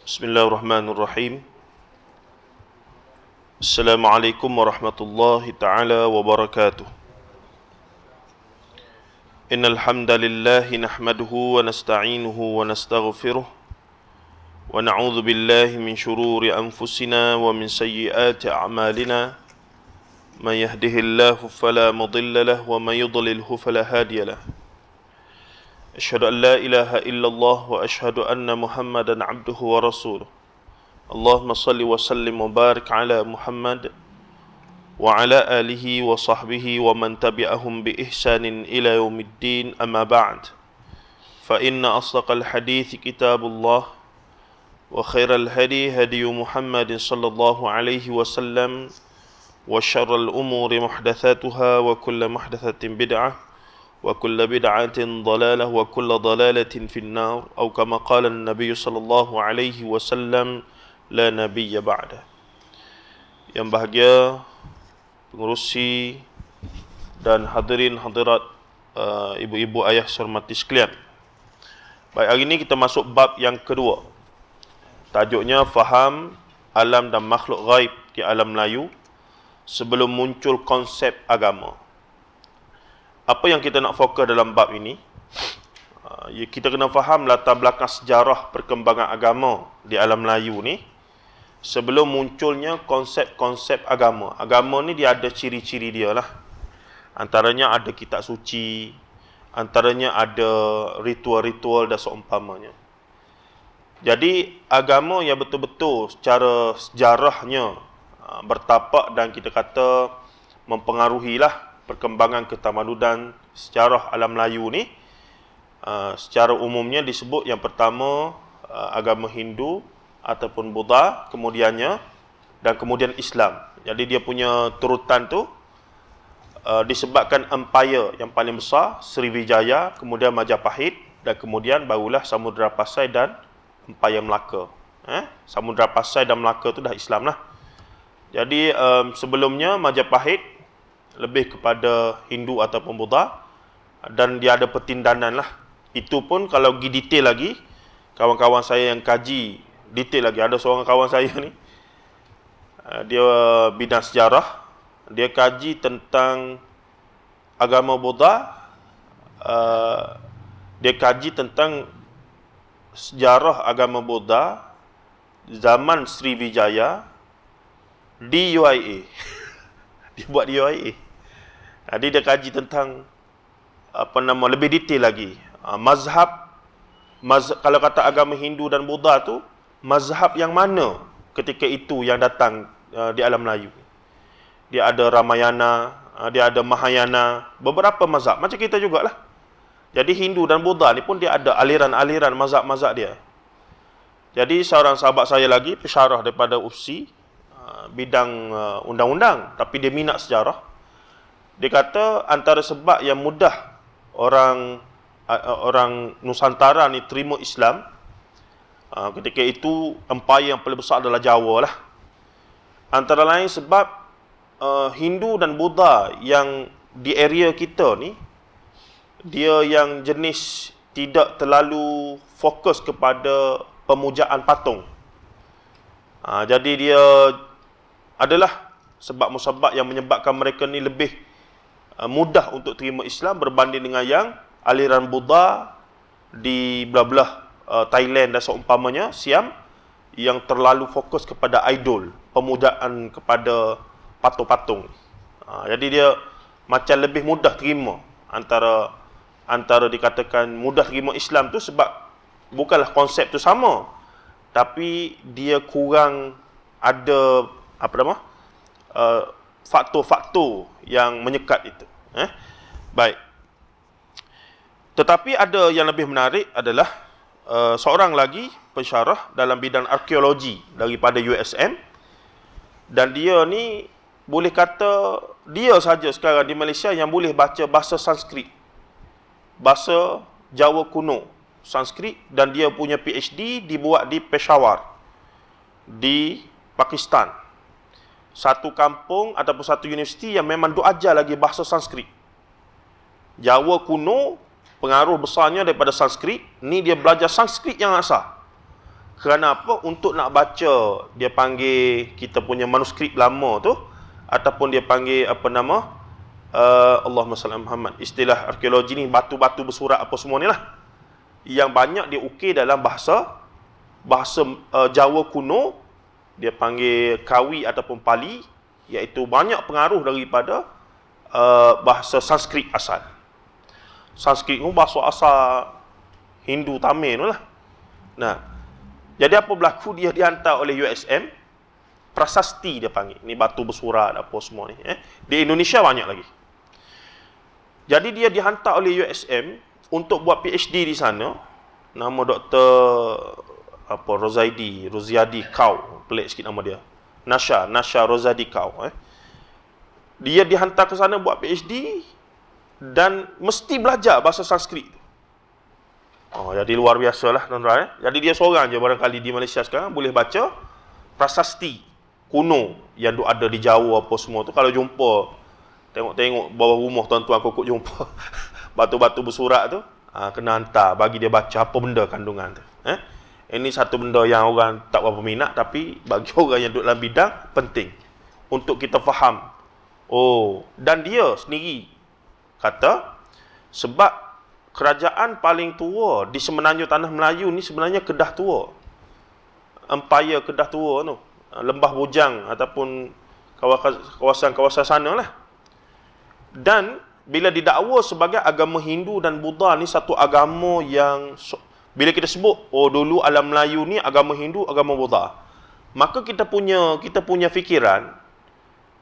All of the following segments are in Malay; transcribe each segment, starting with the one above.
Bismillahirrahmanirrahim. Assalamualaikum warahmatullahi taala wabarakatuh. Innal hamdalillahi nahmaduhu wa nasta'inuhu wa nastaghfiruh wa na'udzu billahi min shururi anfusina wa min sayyiati a'malina. Man yahdihillahu fala mudilla lahu wa man yudlilhu fala hadiya lahu. Asyhadu an la ilaha illallah wa asyhadu anna Muhammadan abduhu wa rasuluh. Allahumma salli wa sallim wa barik ala Muhammad wa ala alihi wa sahbihi wa man tabi'ahum bi ihsanin ila yaumiddin, amma ba'd. Fa inna asdaqal hadithi kitabullah wa khairal hadi hadi Muhammad sallallahu alaihi wasallam wa syarrul umuri muhdatsatuha wa kullu muhdatsatin bid'ah wa kullu bid'atin dhalalah wa kullu dhalalatin finnar, atau kama qala an-nabiy sallallahu alaihi wasallam, la nabiyya ba'da. Yang bahagia pengerusi dan hadirin hadirat, ibu-ibu ayah hormati sekalian. Baik, hari ini kita masuk bab yang kedua. Tajuknya faham alam dan makhluk ghaib di alam Melayu sebelum muncul konsep agama. Apa yang kita nak fokus dalam bab ini? Kita kena faham latar belakang sejarah perkembangan agama di alam Melayu ni sebelum munculnya konsep-konsep agama. Agama ni dia ada ciri-ciri dia lah. Antaranya ada kitab suci, antaranya ada ritual-ritual dan seumpamanya. Jadi agama yang betul-betul secara sejarahnya bertapak dan kita kata mempengaruhilah perkembangan ketamadunan sejarah alam Melayu ni, secara umumnya disebut yang pertama agama Hindu ataupun Buddha, kemudiannya dan kemudian Islam. Jadi dia punya turutan tu disebabkan empire yang paling besar Sriwijaya, kemudian Majapahit, dan kemudian barulah Samudra Pasai dan empire Melaka. Samudra Pasai dan Melaka tu dah Islam lah. Jadi sebelumnya Majapahit lebih kepada Hindu ataupun Buddha, dan dia ada pertindanan lah. Itu pun kalau pergi detail lagi, kawan-kawan saya yang kaji detail lagi, ada seorang kawan saya ni, dia bidang sejarah, dia kaji tentang agama Buddha, dia kaji tentang sejarah agama Buddha zaman Sriwijaya di UIA. Dia buat di UIA. Jadi dia kaji tentang lebih detail lagi. Mazhab, kalau kata agama Hindu dan Buddha tu, mazhab yang mana ketika itu yang datang di alam Melayu. Dia ada Ramayana, dia ada Mahayana, beberapa mazhab. Macam kita jugalah. Jadi Hindu dan Buddha ni pun dia ada aliran-aliran mazhab-mazhab dia. Jadi seorang sahabat saya lagi, pensyarah daripada UFSI, bidang undang-undang, tapi dia minat sejarah. Dia kata antara sebab yang mudah orang Nusantara ni terima Islam, ketika itu empire yang paling besar adalah Jawa lah. Antara lain sebab Hindu dan Buddha yang di area kita ni, dia yang jenis tidak terlalu fokus kepada pemujaan patung. Jadi dia adalah sebab musabab yang menyebabkan mereka ni lebih mudah untuk terima Islam berbanding dengan yang aliran Buddha di belah-belah Thailand dan seumpamanya, Siam, yang terlalu fokus kepada idol, pemujaan kepada patung-patung. Jadi dia macam lebih mudah terima, antara dikatakan mudah terima Islam tu sebab bukanlah konsep tu sama, tapi dia kurang ada faktor-faktor yang menyekat itu. Baik. Tetapi ada yang lebih menarik adalah seorang lagi pensyarah dalam bidang arkeologi daripada USM, dan dia ni boleh kata dia saja sekarang di Malaysia yang boleh baca bahasa Sanskrit, bahasa Jawa kuno Sanskrit, dan dia punya PhD dibuat di Peshawar di Pakistan. Satu kampung ataupun satu universiti yang memang duk ajar lagi bahasa Sanskrit. Jawa kuno pengaruh besarnya daripada Sanskrit. Ni dia belajar Sanskrit yang asal. Kerana apa? Untuk nak baca, dia panggil kita punya manuskrip lama tu, ataupun dia panggil apa nama, Allahumma salli Muhammad, istilah arkeologi ni, batu-batu bersurat apa semua ni lah, yang banyak dia ukir dalam bahasa Jawa kuno, dia panggil Kawi ataupun Pali, iaitu banyak pengaruh daripada bahasa Sanskrit asal. Sanskrit tu bahasa asal Hindu Tamil tu lah. Nah, jadi apa berlaku, dia dihantar oleh USM, prasasti dia panggil. Ni batu bersurat apa semua ni. Di Indonesia banyak lagi. Jadi dia dihantar oleh USM untuk buat PhD di sana. Nama Dr. Roziadi Kau, pelik sikit nama dia. Nasha Rozadi Kau. Dia dihantar ke sana buat PhD dan mesti belajar bahasa Sanskrit. Jadi luar biasa lah tuan-tuan. Jadi dia seorang je barangkali di Malaysia sekarang boleh baca prasasti kuno yang ada di Jawa apa semua tu. Kalau jumpa, tengok bawah rumah tuan-tuan, kokok jumpa batu-batu bersurat tu, kena hantar, bagi dia baca apa benda kandungan tu. Ini satu benda yang orang tak berapa minat, tapi bagi orang yang duduk dalam bidang, penting untuk kita faham. Dan dia sendiri kata, sebab kerajaan paling tua di semenanjung tanah Melayu ni sebenarnya Kedah Tua. Empire Kedah Tua tu, Lembah Bujang ataupun kawasan-kawasan sana lah. Dan bila didakwa sebagai agama Hindu dan Buddha ni satu agama yang, bila kita sebut dulu alam Melayu ni agama Hindu, agama Buddha, maka kita punya fikiran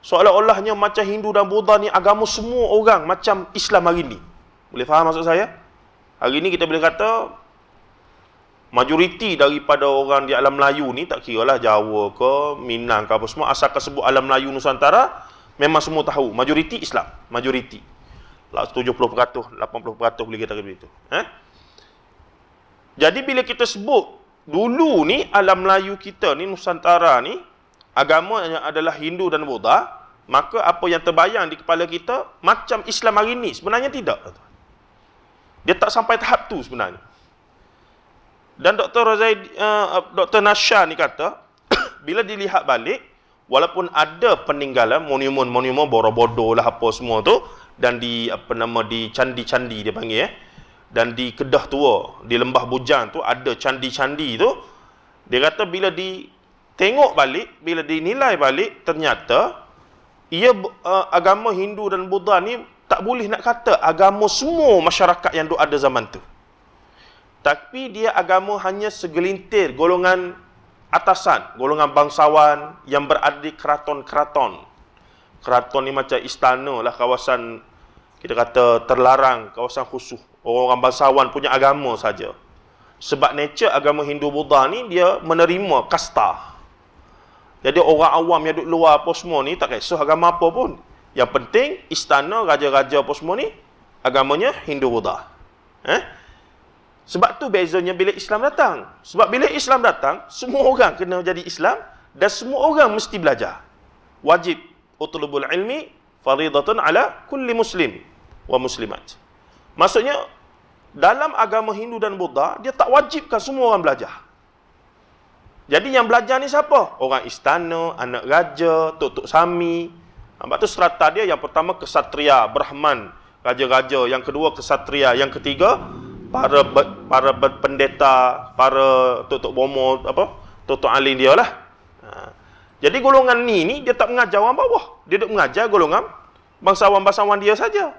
seolah-olahnya macam Hindu dan Buddha ni agama semua orang macam Islam hari ni. Boleh faham maksud saya? Hari ni kita boleh kata majoriti daripada orang di alam Melayu ni, tak kira lah Jawa ke Minang ke apa semua, asalkan sebut alam Melayu Nusantara, memang semua tahu majoriti Islam, majoriti lah 70%, 80% boleh kita kata begitu. Jadi bila kita sebut dulu ni alam Melayu kita ni, Nusantara ni, agamanya adalah Hindu dan Buddha, maka apa yang terbayang di kepala kita macam Islam hari ni. Sebenarnya tidak. Dia tak sampai tahap tu sebenarnya. Dan Dr. Nasha ni kata, bila dilihat balik, walaupun ada peninggalan monumen Borobudur lah apa semua tu, dan di di candi-candi dia panggil, dan di Kedah Tua, di Lembah Bujang tu ada candi-candi tu, dia kata bila ditengok balik, bila dinilai balik, ternyata agama Hindu dan Buddha ni tak boleh nak kata agama semua masyarakat yang ada zaman tu. Tapi dia agama hanya segelintir golongan atasan, golongan bangsawan yang berada di keraton-keraton. Keraton ni macam istana lah, kawasan kita kata terlarang, kawasan khusus. Orang-orang bangsawan punya agama saja. Sebab nature agama Hindu Buddha ni dia menerima kasta. Jadi orang awam yang duduk luar apa semua ni tak kisah agama apa pun. Yang penting istana, raja-raja apa semua ni agamanya Hindu Buddha. Sebab tu bezanya bila Islam datang. Sebab bila Islam datang, semua orang kena jadi Islam dan semua orang mesti belajar. Wajib utlubul ilmi faridatun ala kulli muslim wa muslimat. Maksudnya dalam agama Hindu dan Buddha, dia tak wajibkan semua orang belajar. Jadi yang belajar ni siapa? Orang istana, anak raja, tok-tok sami. Sebab tu strata dia, yang pertama kesatria, Brahman, raja-raja. Yang kedua kesatria. Yang ketiga para pendeta, para tok-tok bomo, tok-tok alim dia lah. Jadi golongan ni dia tak mengajar orang bawah. Dia duk mengajar golongan bangsawan-bangsawan dia saja.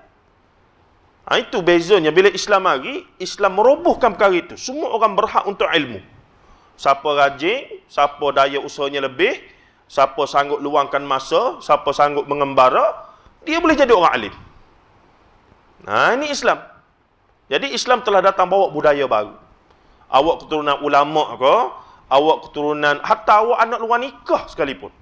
Itu bezanya. Bila Islam mari, Islam merobohkan perkara itu. Semua orang berhak untuk ilmu. Siapa rajin, siapa daya usahanya lebih, siapa sanggup luangkan masa, siapa sanggup mengembara, dia boleh jadi orang alim. Ini Islam. Jadi Islam telah datang bawa budaya baru. Awak keturunan ulama ke, awak keturunan, hatta awak anak luar nikah sekalipun.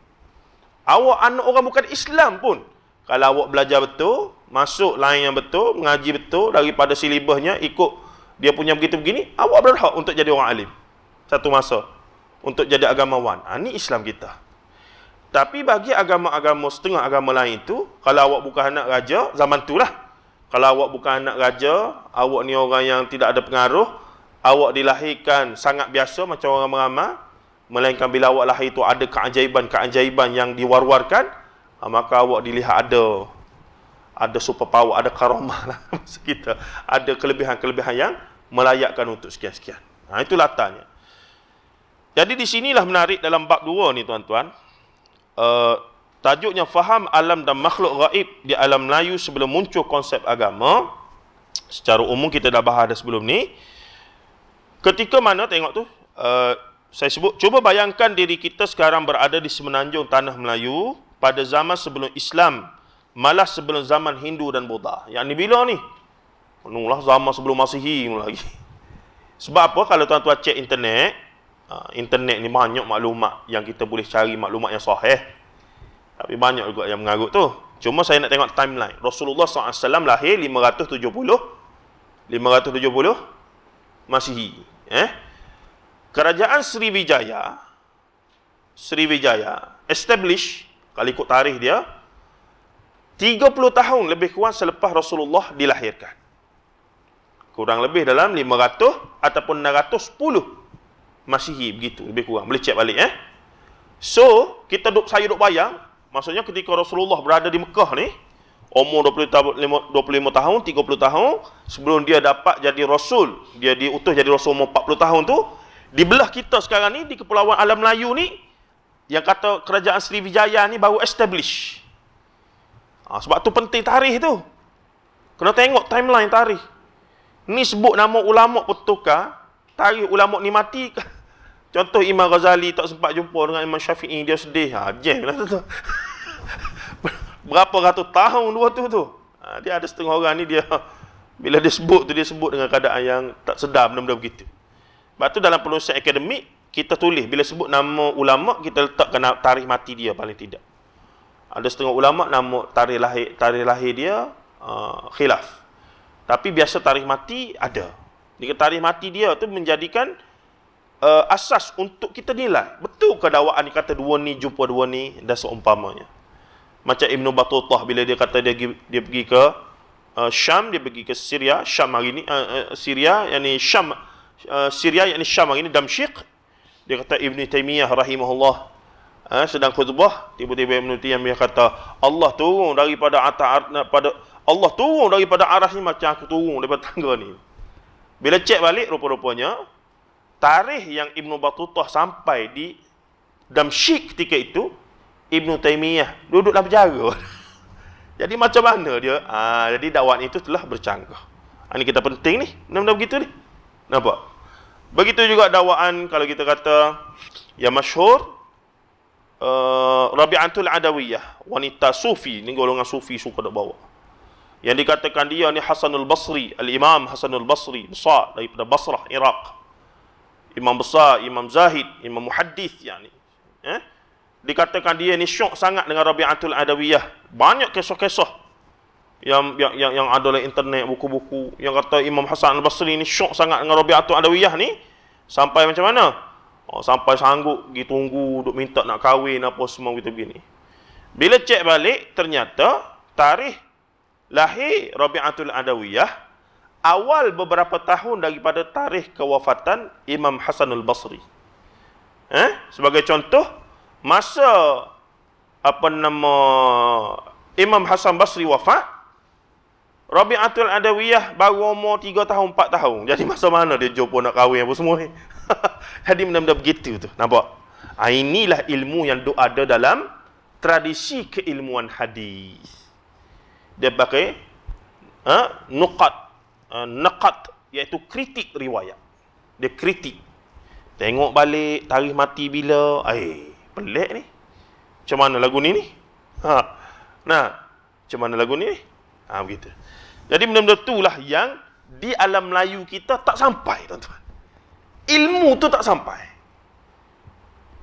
Awak anak orang bukan Islam pun, kalau awak belajar betul, masuk lain yang betul, mengaji betul daripada silibusnya, ikut dia punya begitu-begini, awak berhak untuk jadi orang alim satu masa, untuk jadi agamawan. Ini Islam kita. Tapi bagi agama-agama, setengah agama lain itu, kalau awak bukan anak raja, zaman itulah, kalau awak bukan anak raja, awak ni orang yang tidak ada pengaruh, awak dilahirkan sangat biasa macam orang beramal, melainkan bila awak lahir itu ada keajaiban-keajaiban yang diwar-warkan, maka awak dilihat ada superpower, ada karamah lah maksud kita, ada kelebihan-kelebihan yang melayakkan untuk sekian-sekian. Itu latarnya. Jadi di sinilah menarik dalam bab 2 ni tuan-tuan. Tajuknya faham alam dan makhluk gaib di alam Melayu sebelum muncul konsep agama. Secara umum kita dah bahas dah sebelum ni. Ketika mana tengok tu, saya sebut, cuba bayangkan diri kita sekarang berada di semenanjung tanah Melayu pada zaman sebelum Islam, malah sebelum zaman Hindu dan Buddha. Yang ni bila ni? Penuhlah zaman sebelum Masihi lagi. Sebab apa? Kalau tuan-tuan cek internet, internet ni banyak maklumat yang kita boleh cari, maklumat yang sahih. Tapi banyak juga yang mengarut tu. Cuma saya nak tengok timeline. Rasulullah SAW lahir 570 Masihi. Kerajaan Sriwijaya establish, kalau ikut tarikh dia, 30 tahun lebih kurang selepas Rasulullah dilahirkan. Kurang lebih dalam 500 ataupun 610 Masihi, begitu lebih kurang. Boleh cek balik So, saya duk bayang, maksudnya ketika Rasulullah berada di Mekah ni, umur 25 tahun, 30 tahun, sebelum dia dapat jadi Rasul, dia diutus jadi Rasul umur 40 tahun tu, di belah kita sekarang ni, di Kepulauan Alam Melayu ni, yang kata kerajaan Sriwijaya ni baru establish. Sebab tu penting tarikh tu. Kena tengok timeline tarikh. Ni sebut nama ulama' pun tukar, tarikh ulama' ni mati. Contoh Imam Ghazali tak sempat jumpa dengan Imam Syafi'i, dia sedih. Jeng lah tu. Berapa ratus tahun dua tu. Dia ada setengah orang ni, dia bila dia sebut dengan keadaan yang tak sedar, benda-benda begitu. Sebab tu dalam penulisan akademik, kita tulis, bila sebut nama ulama', kita letakkan tarikh mati dia paling tidak. Ada setengah ulama' nama tarikh lahir dia khilaf. Tapi biasa tarikh mati ada. Jika tarikh mati dia tu menjadikan asas untuk kita nilai. Betul ke dakwaan ni kata dua ni jumpa dua ni dan seumpamanya. Macam Ibn Battutah bila dia kata dia pergi ke Syam, dia pergi ke Syria, Syam hari ni Syria, yakni Syam, Syria yakni Syam hari ni Damsyik. Dia kata Ibn Taymiyah rahimahullah sedang khutbah, tiba-tiba Ibn Taymiyah kata Allah turun daripada aras ni macam aku turun daripada tangga ni. Bila cek balik, rupa-rupanya tarikh yang Ibn Battutah sampai di Damsyik ketika itu, Ibn Taymiyah duduk dalam penjara. Jadi macam mana dia? Jadi dakwah itu telah bercanggah. Ini kita penting ni, benda-benda begitu ni. Nampak? Begitu juga dakwaan kalau kita kata yang masyhur, Rabi'atul Adawiyah, wanita sufi, ni golongan sufi suka nak bawa. Yang dikatakan dia ni Hasanul Basri, Al-Imam Hasanul Basri, besar daripada Basrah, Iraq. Imam besar, Imam Zahid, Imam Muhaddis yani. Dikatakan dia ni syok sangat dengan Rabi'atul Adawiyah. Banyak kisah-kisah yang ada dalam internet, buku-buku yang kata Imam Hasan Al-Basri ni syok sangat dengan Rabi'atul Adawiyah ni, sampai macam mana? Sampai sanggup pergi tunggu, duk minta nak kahwin apa semua begini. Bila cek balik, ternyata tarikh lahir Rabi'atul Adawiyah awal beberapa tahun daripada tarikh kewafatan Imam Hasanul Basri. Sebagai contoh, masa Imam Hasan Basri wafat, Rabi'atul Adawiyah baru umur 3 tahun, 4 tahun. Jadi masa mana dia jumpa nak kahwin apa semua ni? Jadi benda-benda begitu tu. Nampak? Inilah ilmu yang ada dalam tradisi keilmuan hadis. Dia pakai naqad, iaitu kritik riwayat. Dia kritik. Tengok balik tarikh mati bila. Pelik ni. Macam mana lagu ni? Macam mana lagu ni? Begitu. Jadi benda-benda itulah yang di alam Melayu kita tak sampai, tuan-tuan. Ilmu tu tak sampai.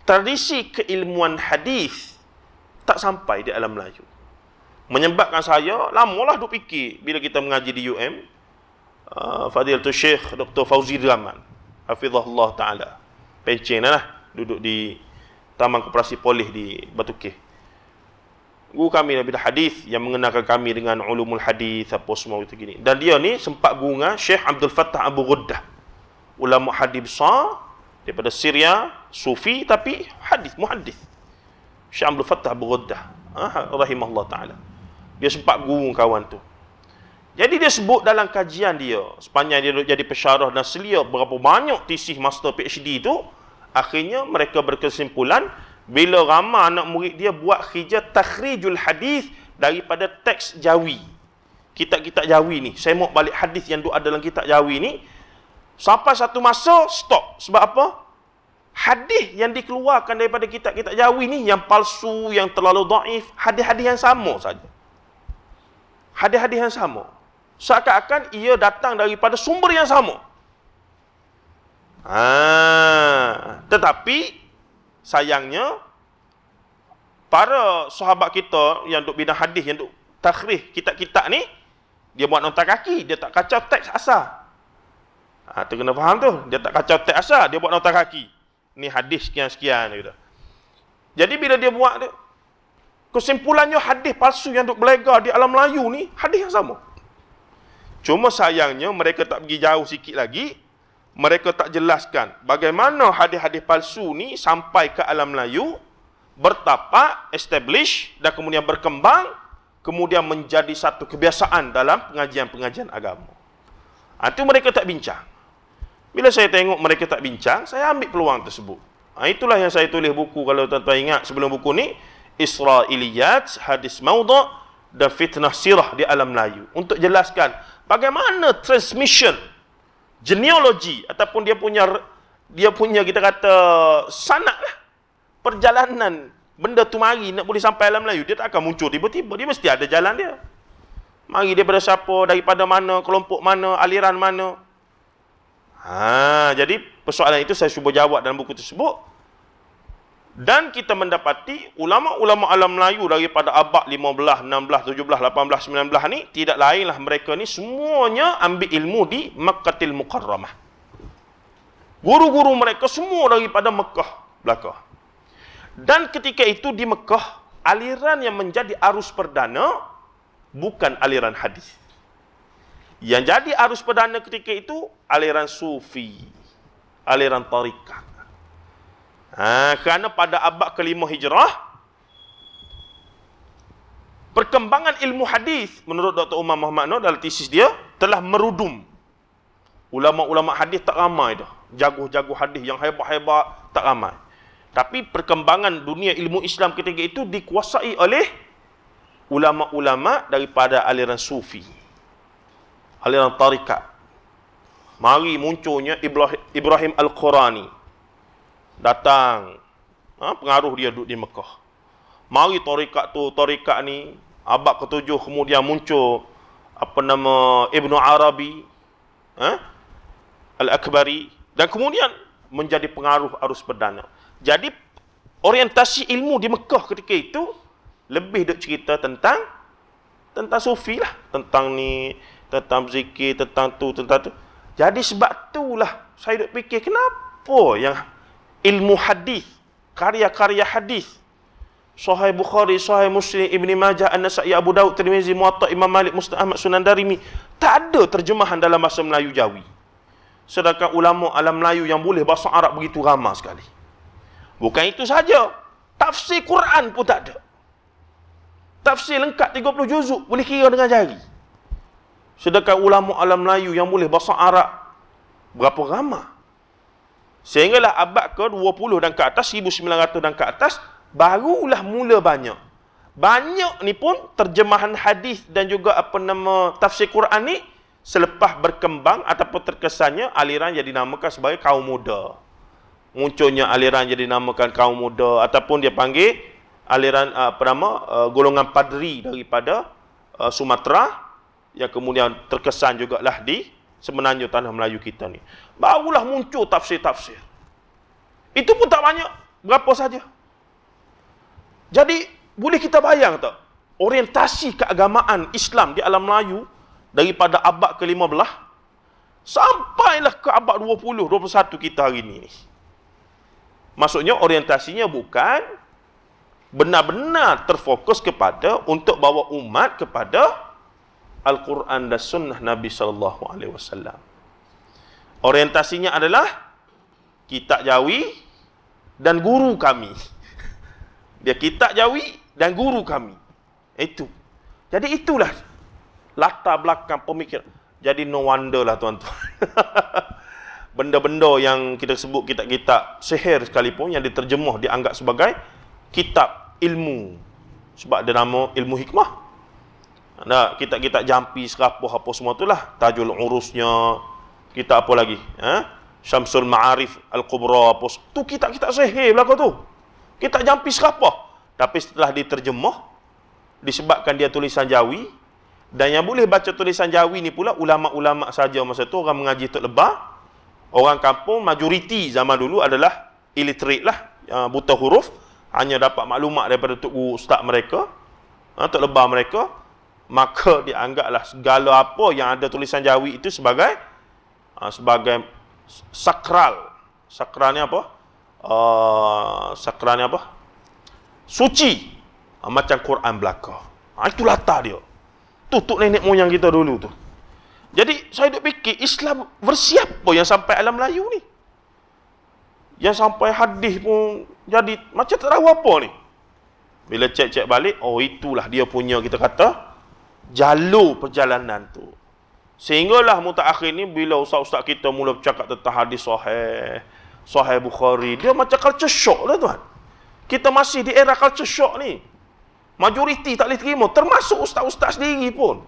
Tradisi keilmuan hadis tak sampai di alam Melayu. Menyebabkan saya lamalah duk fikir bila kita mengaji di UM, Fadilatul Syekh Dr. Fauzi Rahman, hafizahullah taala. Pencen lah duduk di Taman Koperasi Polis di Batu Keh. Guru kami Nabi Hadis yang mengenalkan kami dengan ulumul hadis apa semua itu gini. Dan dia ni sempat guru dengan Syekh Abdul Fattah Abu Ghuddah. ulama hadis besar daripada Syria, Sufi tapi muhaddis. Syekh Abdul Fattah Beruddah, rahimahullah taala. Dia sempat guru kawan tu. Jadi dia sebut dalam kajian dia, sepanjang dia duduk jadi pensyarah dan selia berapa banyak tesis master PhD tu, akhirnya mereka berkesimpulan bila ramai anak murid dia buat kerja takhrijul hadis daripada teks Jawi. Kitab-kitab Jawi ni, saya mau balik hadis yang ada dalam kitab Jawi ni, sampai satu masa stop. Sebab apa? Hadis yang dikeluarkan daripada kitab-kitab Jawi ni yang palsu, yang terlalu dhaif, hadis-hadis yang sama saja. Hadis-hadis yang sama. Seakan-akan ia datang daripada sumber yang sama. Tetapi sayangnya para sahabat kita yang duk bidang hadis, yang duk takhrij kitab-kitab ni, dia buat nota kaki, dia tak kacau teks asal. Tu kena faham tu. Dia tak kacau teks asal, dia buat nota kaki. Ni hadis sekian-sekian gitu. Jadi bila dia buat tu, kesimpulannya hadis palsu yang duk berlegar di alam Melayu ni hadis yang sama. Cuma sayangnya mereka tak pergi jauh sikit lagi. Mereka tak jelaskan bagaimana hadis-hadis palsu ni sampai ke alam Melayu, bertapak, establish dan kemudian berkembang, kemudian menjadi satu kebiasaan dalam pengajian-pengajian agama. Itu mereka tak bincang. Bila saya tengok mereka tak bincang, saya ambil peluang tersebut. Itulah yang saya tulis buku, kalau tuan-tuan ingat sebelum buku ni, Israiliyat, Hadis Maudha dan Fitnah Sirah di alam Melayu. Untuk jelaskan bagaimana transmission, genealogi ataupun dia punya kita kata sanad lah, perjalanan benda tu mari nak boleh sampai alam Melayu. Dia tak akan muncul tiba-tiba, dia mesti ada jalan dia. Mari daripada siapa, daripada mana, kelompok mana, aliran mana. Jadi persoalan itu saya cuba jawab dalam buku tersebut. Dan kita mendapati ulama-ulama alam Melayu daripada abad 15, 16, 17, 18, 19 ni, tidak lainlah mereka ni semuanya ambil ilmu di Makkahil Mukarramah. Guru-guru mereka semua daripada Mekah belaka. Dan ketika itu di Mekah, aliran yang menjadi arus perdana bukan aliran hadis. Yang jadi arus perdana ketika itu aliran Sufi, aliran tarikat. Kerana pada abad ke-5 Hijrah, perkembangan ilmu hadis menurut Dr. Umar Muhammad Nur dalam tesis dia telah merudum. Ulama-ulama hadis tak ramai dah. Jago-jago hadis yang hebat-hebat tak ramai. Tapi perkembangan dunia ilmu Islam ketika itu dikuasai oleh ulama-ulama daripada aliran Sufi, aliran tarikat. Mari munculnya Ibrahim Al-Qurani. Datang. Pengaruh dia duduk di Mekah. Mari tarikat ni, abad ke-7 kemudian muncul Ibnu Arabi, Al-Akbari, dan kemudian menjadi pengaruh arus perdana. Jadi orientasi ilmu di Mekah ketika itu lebih duk cerita tentang Sufi lah, tentang ni, tentang zikir, tentang tu. Jadi sebab itulah saya duk fikir, kenapa yang ilmu hadis, karya-karya hadis, Sahih Bukhari, Sahih Muslim, Ibni Majah, An-Nasa'i, Abu Daud, Tirmizi, Muwatta, Imam Malik, Musnad Ahmad, Sunan Darimi, tak ada terjemahan dalam bahasa Melayu Jawi. Sedangkan ulama alam Melayu yang boleh bahasa Arab begitu ramai sekali. Bukan itu saja, tafsir Quran pun tak ada. Tafsir lengkap 30 juzuk boleh kira dengan jari. Sedangkan ulama alam Melayu yang boleh bahasa Arab berapa ramai. Sehinggalah abad ke-20 dan ke atas, 1900 dan ke atas, barulah mula banyak. Banyak ni pun terjemahan hadis dan juga tafsir Quran ni selepas berkembang ataupun terkesannya aliran yang dinamakan sebagai kaum muda. Munculnya aliran yang dinamakan kaum muda ataupun dia panggil aliran golongan padri daripada Sumatera yang kemudian terkesan jugalah di semenanjung tanah Melayu kita ni. Barulah muncul tafsir-tafsir. Itu pun tak banyak, berapa saja. Jadi boleh kita bayang tak orientasi keagamaan Islam di alam Melayu daripada abad ke-15 sampailah ke abad 20, 21 kita hari ini. Maksudnya orientasinya bukan benar-benar terfokus kepada untuk bawa umat kepada Al-Quran dan Sunnah Nabi SAW. Orientasinya adalah kitab Jawi dan guru kami. Dia kitab Jawi dan guru kami. Itu. Jadi itulah latar belakang pemikiran. Jadi no wonder lah tuan-tuan. Benda-benda yang kita sebut kitab-kitab sihir sekalipun yang diterjemah dianggap sebagai kitab ilmu. Sebab ada nama ilmu hikmah. Nah, kitab-kitab jampi, serapah apa semua itulah. Tajul Urusnya, kitab apa lagi? Syamsul Ma'arif Al-Kubra apa. Tu kitab-kitab sihir belakang tu. Kitab jampi, serapah. Tapi setelah diterjemah, disebabkan dia tulisan Jawi, dan yang boleh baca tulisan Jawi ni pula ulama-ulama saja masa tu, orang mengaji Tok Lebah. Orang kampung majoriti zaman dulu adalah illiterate lah, buta huruf, hanya dapat maklumat daripada tok guru ustaz mereka, Tok Lebah mereka. Maka dianggaplah segala apa yang ada tulisan Jawi itu sebagai sakral. Sakral ni apa? Sakral ni apa? Suci. Macam Quran belaka. Itu latar dia. Tutup nenek moyang kita dulu tu. Jadi saya duk fikir Islam versi apa yang sampai alam Melayu ni? Yang sampai hadis pun jadi macam tak tahu apa ni. Bila cek-cek balik, oh itulah dia punya, kita kata, jalur perjalanan tu. Sehinggalah mutaakhir ni bila ustaz-ustaz kita mula bercakap tentang hadis Sahih Bukhari, dia macam culture shock lah tuan. Kita masih di era culture shock ni. Majoriti tak boleh terima, termasuk ustaz-ustaz sendiri pun.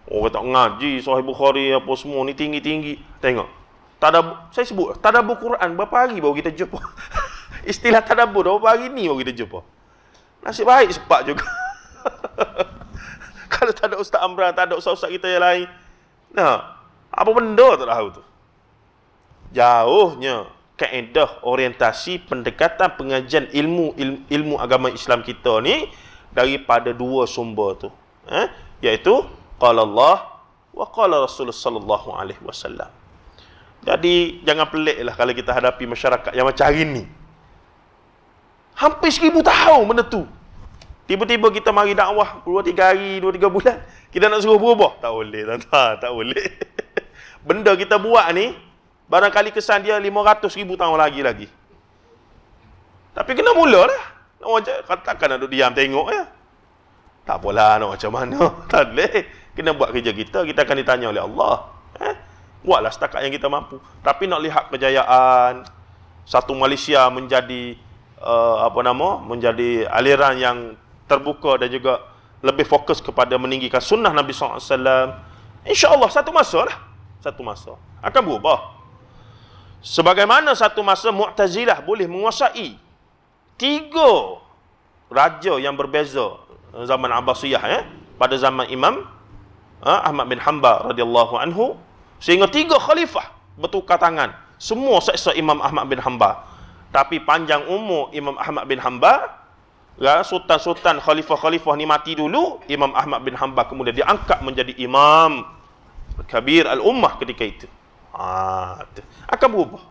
Oh, tak ngaji Sahih Bukhari apa semua ni tinggi-tinggi. Tengok. Saya sebut, tadabbur Quran berapa hari baru kita jumpa. Istilah tadabbur berapa hari ni baru kita jumpa. Nasib baik sepak juga. Kalau tak ada Ustaz Amran, tak ada ustaz-ustaz kita yang lain. Nah, apa benda tak tahu tu. Jauhnya kaedah orientasi pendekatan pengajian ilmu agama Islam kita ni daripada dua sumber tu, iaitu qala Allah wa qala Rasulullah sallallahu alaihi wasallam. Jadi jangan peliklah kalau kita hadapi masyarakat yang macam hari ni. Hampir 1000 tahun benda tu. Tiba-tiba kita mari dakwah 2-3 hari, 2-3 bulan, kita nak suruh berubah. Tak boleh, tak boleh. Benda kita buat ni barangkali kesan dia 500,000 tahun lagi. Tapi kena mulalah. Katakan nak duduk diam tengok ya. Tak apalah nak macam mana. Tak boleh. Kena buat kerja kita akan ditanya oleh Allah. Buatlah setakat yang kita mampu. Tapi nak lihat kejayaan satu Malaysia menjadi menjadi aliran yang terbuka dan juga lebih fokus kepada meninggikan sunnah Nabi SAW. InsyaAllah satu masa akan berubah. Sebagaimana satu masa Mu'tazilah boleh menguasai 3 raja yang berbeza zaman Abbasiyah, pada zaman Imam Ahmad bin Hanbal radhiyallahu anhu, sehingga 3 khalifah bertukar tangan, semua seksa Imam Ahmad bin Hanbal. Tapi panjang umur Imam Ahmad bin Hanbal, sultan-sultan khalifah-khalifah ni mati dulu, Imam Ahmad bin Hanbal kemudian diangkat menjadi imam kabir al-ummah ketika itu. Akan berubah.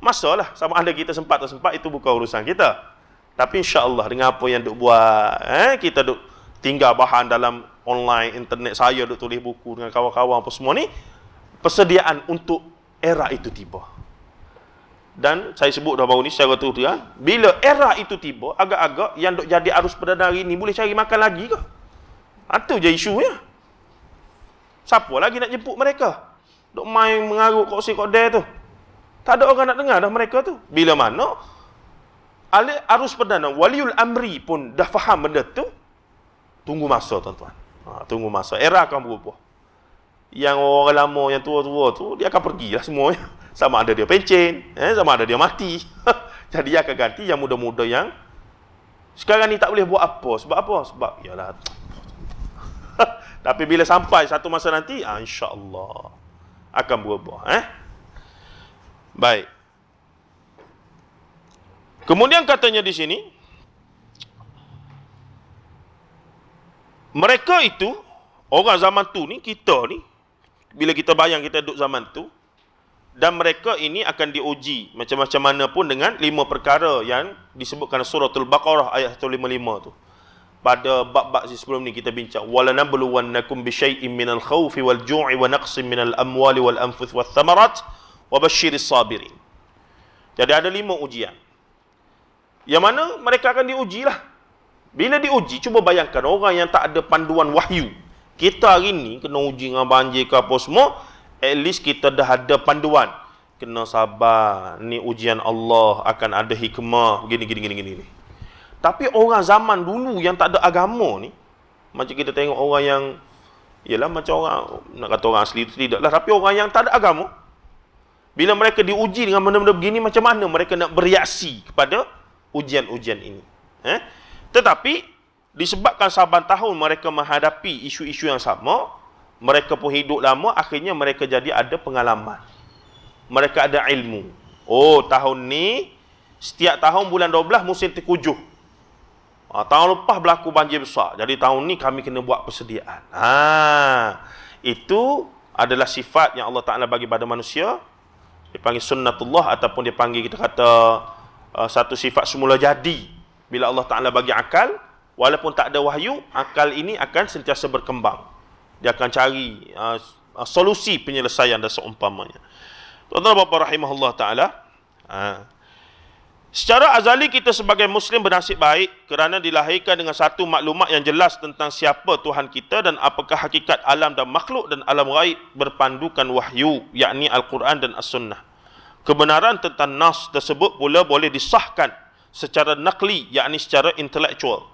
Masalah sama ada kita sempat atau sempat, itu bukan urusan kita. Tapi insya-Allah dengan apa yang duk buat, kita duk tinggal bahan dalam online, internet, saya duk tulis buku dengan kawan-kawan apa semua ni, persediaan untuk era itu tiba. Dan saya sebut dah baru ni secara terus-terusan, bila era itu tiba, agak-agak yang duk jadi arus perdana hari ni boleh cari makan lagi ke? Itu je isunya. Siapa lagi nak jemput mereka? Duk main mengarut kursi kodai tu. Tak ada orang nak dengar dah mereka tu. Bila mana arus perdana, waliul amri pun dah faham benda tu, tunggu masa tuan-tuan. Tunggu masa. Era akan berubah. Yang orang lama, yang tua-tua tu, dia akan pergilah semuanya. Sama ada dia pencen, sama ada dia mati. Jadi dia akan ganti yang muda-muda yang sekarang ni tak boleh buat apa. Sebab apa? Sebab yalah. Tapi bila sampai satu masa nanti, insya-Allah akan berubah. Baik. Kemudian katanya di sini, mereka itu, orang zaman tu ni, kita ni, bila kita bayang kita duduk zaman tu, dan mereka ini akan diuji macam-macam mana pun dengan 5 perkara yang disebutkan suratul Baqarah ayat 155 tu. Pada bab-bab sebelum ni kita bincang, walanabluwannakum bisyai'in minal khawfi wal ju'i wa naqsin minal amwali wal anfusi wath thamarat wa basyiris sabirin. Jadi ada 5 ujian. Yang mana mereka akan diuji lah. Bila diuji, cuba bayangkan orang yang tak ada panduan wahyu. Kita hari ni kena uji dengan banjir ke apa semua, at least kita dah ada panduan. Kena sabar, ni ujian Allah, akan ada hikmah, gini. Tapi orang zaman dulu yang tak ada agama ni, macam kita tengok orang yang, ialah macam orang, nak kata orang asli itu tidak lah, tapi orang yang tak ada agama, bila mereka diuji dengan benda-benda begini, macam mana mereka nak bereaksi kepada ujian-ujian ini. Tetapi, disebabkan saban tahun mereka menghadapi isu-isu yang sama, mereka pun hidup lama, akhirnya mereka jadi ada pengalaman. Mereka ada ilmu. Oh, tahun ni, setiap tahun bulan 12 musim tengkujuh. Tahun lepas berlaku banjir besar. Jadi tahun ni kami kena buat persediaan. Itu adalah sifat yang Allah Ta'ala bagi pada manusia. Dia panggil sunnatullah, ataupun dia panggil, kita kata, satu sifat semula jadi. Bila Allah Ta'ala bagi akal, walaupun tak ada wahyu, akal ini akan sentiasa berkembang. Dia akan cari solusi penyelesaian dan seumpamanya. Tuan-tuan dan puan rahimahullah Ta'ala, secara azali kita sebagai Muslim bernasib baik kerana dilahirkan dengan satu maklumat yang jelas tentang siapa Tuhan kita dan apakah hakikat alam dan makhluk dan alam ghaib berpandukan wahyu, yakni Al-Quran dan As-Sunnah. Kebenaran tentang nas tersebut pula boleh disahkan secara naqli, yakni secara intelektual.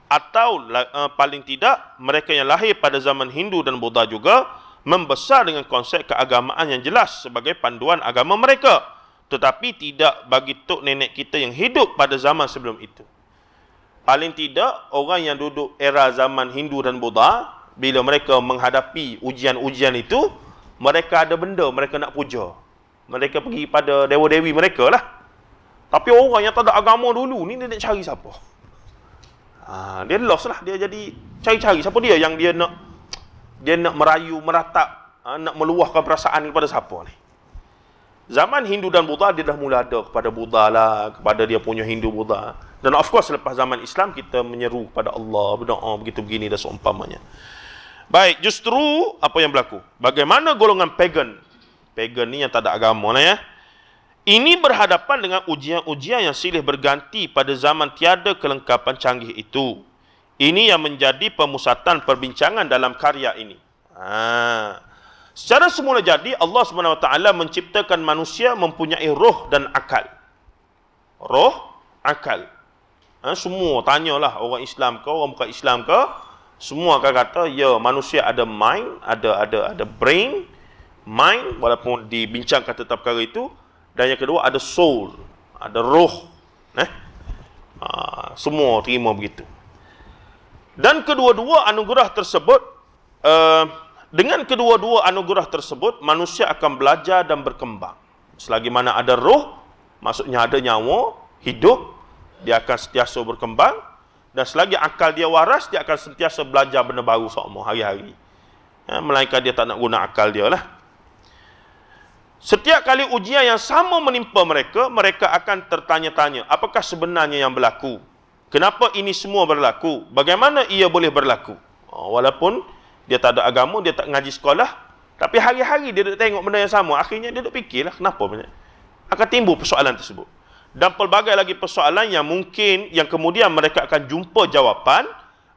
Atau paling tidak, mereka yang lahir pada zaman Hindu dan Buddha juga membesar dengan konsep keagamaan yang jelas sebagai panduan agama mereka. Tetapi tidak bagi tok nenek kita yang hidup pada zaman sebelum itu. Paling tidak, orang yang duduk era zaman Hindu dan Buddha, bila mereka menghadapi ujian-ujian itu, mereka ada benda mereka nak puja. Mereka pergi pada dewa-dewi mereka lah. Tapi orang yang tak ada agama dulu ni, dia nak cari siapa? Dia lost lah. Dia jadi cari-cari siapa dia yang dia nak merayu, meratap, nak meluahkan perasaan kepada siapa ni. Zaman Hindu dan Buddha, dia dah mula ada kepada Buddha lah, kepada dia punya Hindu Buddha. Dan of course selepas zaman Islam, kita menyeru kepada Allah, berdoa begitu begini dan seumpamanya. Baik, justru apa yang berlaku? Bagaimana golongan pagan? Pagan ni yang tak ada agama lah ya. Ini berhadapan dengan ujian-ujian yang silih berganti pada zaman tiada kelengkapan canggih itu. Ini yang menjadi pemusatan perbincangan dalam karya ini. Secara semula jadi, Allah SWT menciptakan manusia mempunyai roh dan akal. Roh, akal. Semua tanyalah, orang Islam ke, orang bukan Islam ke, semua akan kata, ya, manusia ada mind, ada brain, mind, walaupun dibincangkan tentang perkara itu. Dan yang kedua, ada soul, ada roh. Semua terima begitu. Dan kedua-dua anugerah tersebut, dengan kedua-dua anugerah tersebut, manusia akan belajar dan berkembang. Selagi mana ada roh, maksudnya ada nyawa, hidup, dia akan sentiasa berkembang. Dan selagi akal dia waras, dia akan sentiasa belajar benda baru semua hari-hari. Melainkan dia tak nak guna akal dia lah. Setiap kali ujian yang sama menimpa mereka, mereka akan tertanya-tanya, apakah sebenarnya yang berlaku? Kenapa ini semua berlaku? Bagaimana ia boleh berlaku? Walaupun dia tak ada agama, dia tak ngaji sekolah, tapi hari-hari dia duduk tengok benda yang sama. Akhirnya dia duduk fikirlah, kenapa banyak? Akan timbul persoalan tersebut. Dan pelbagai lagi persoalan yang mungkin, yang kemudian mereka akan jumpa jawapan,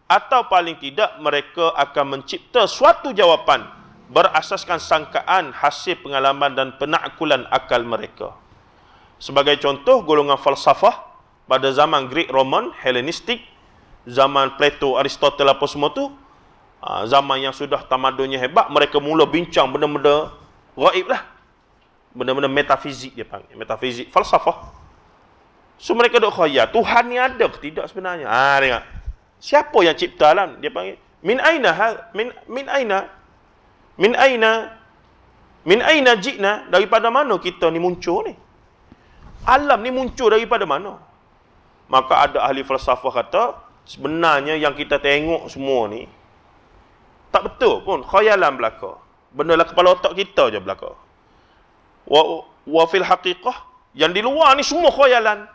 atau paling tidak mereka akan mencipta suatu jawapan berasaskan sangkaan hasil pengalaman dan penakkulan akal mereka. Sebagai contoh, golongan falsafah pada zaman Greek Roman, Hellenistik, zaman Plato, Aristotle apa semua tu, zaman yang sudah tamadunnya hebat, mereka mula bincang benda-benda gaib lah. Benda-benda metafizik dia panggil. Metafizik, falsafah. So mereka duk khayal, Tuhan ni ada ke tidak sebenarnya? Tengok. Siapa yang cipta alam? Dia panggil, min aina jikna, daripada mana kita ni muncul ni? Alam ni muncul daripada mana? Maka ada ahli falsafah kata, sebenarnya yang kita tengok semua ni tak betul pun, khayalan belaka. Benda lah kepala otak kita je belaka. Wa fil haqiqah, yang di luar ni semua khayalan.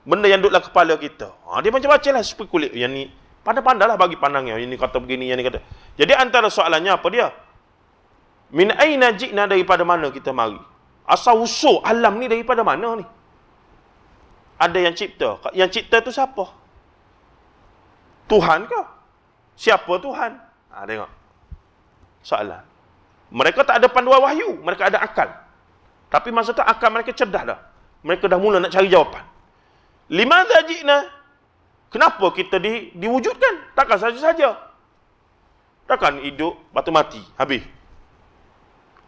Benda yang duduklah kepala kita. Dia macam-macam lah spekulit. Yang ni pandai-pandai lah bagi pandangnya. Yang ni kata begini, yang ni kata. Jadi antara soalannya apa dia? Min aina ji'na, daripada mana kita mari? Asal usul alam ni daripada mana ni? Ada yang cipta. Yang cipta tu siapa? Tuhan ke? Siapa Tuhan? Tengok. Soalan. Mereka tak ada panduan wahyu, mereka ada akal. Tapi masa tu akal mereka cerdas dah. Mereka dah mula nak cari jawapan. Limadza ji'na? Kenapa kita diwujudkan? Takkan saja-saja. Takkan hidup, batu mati, habis.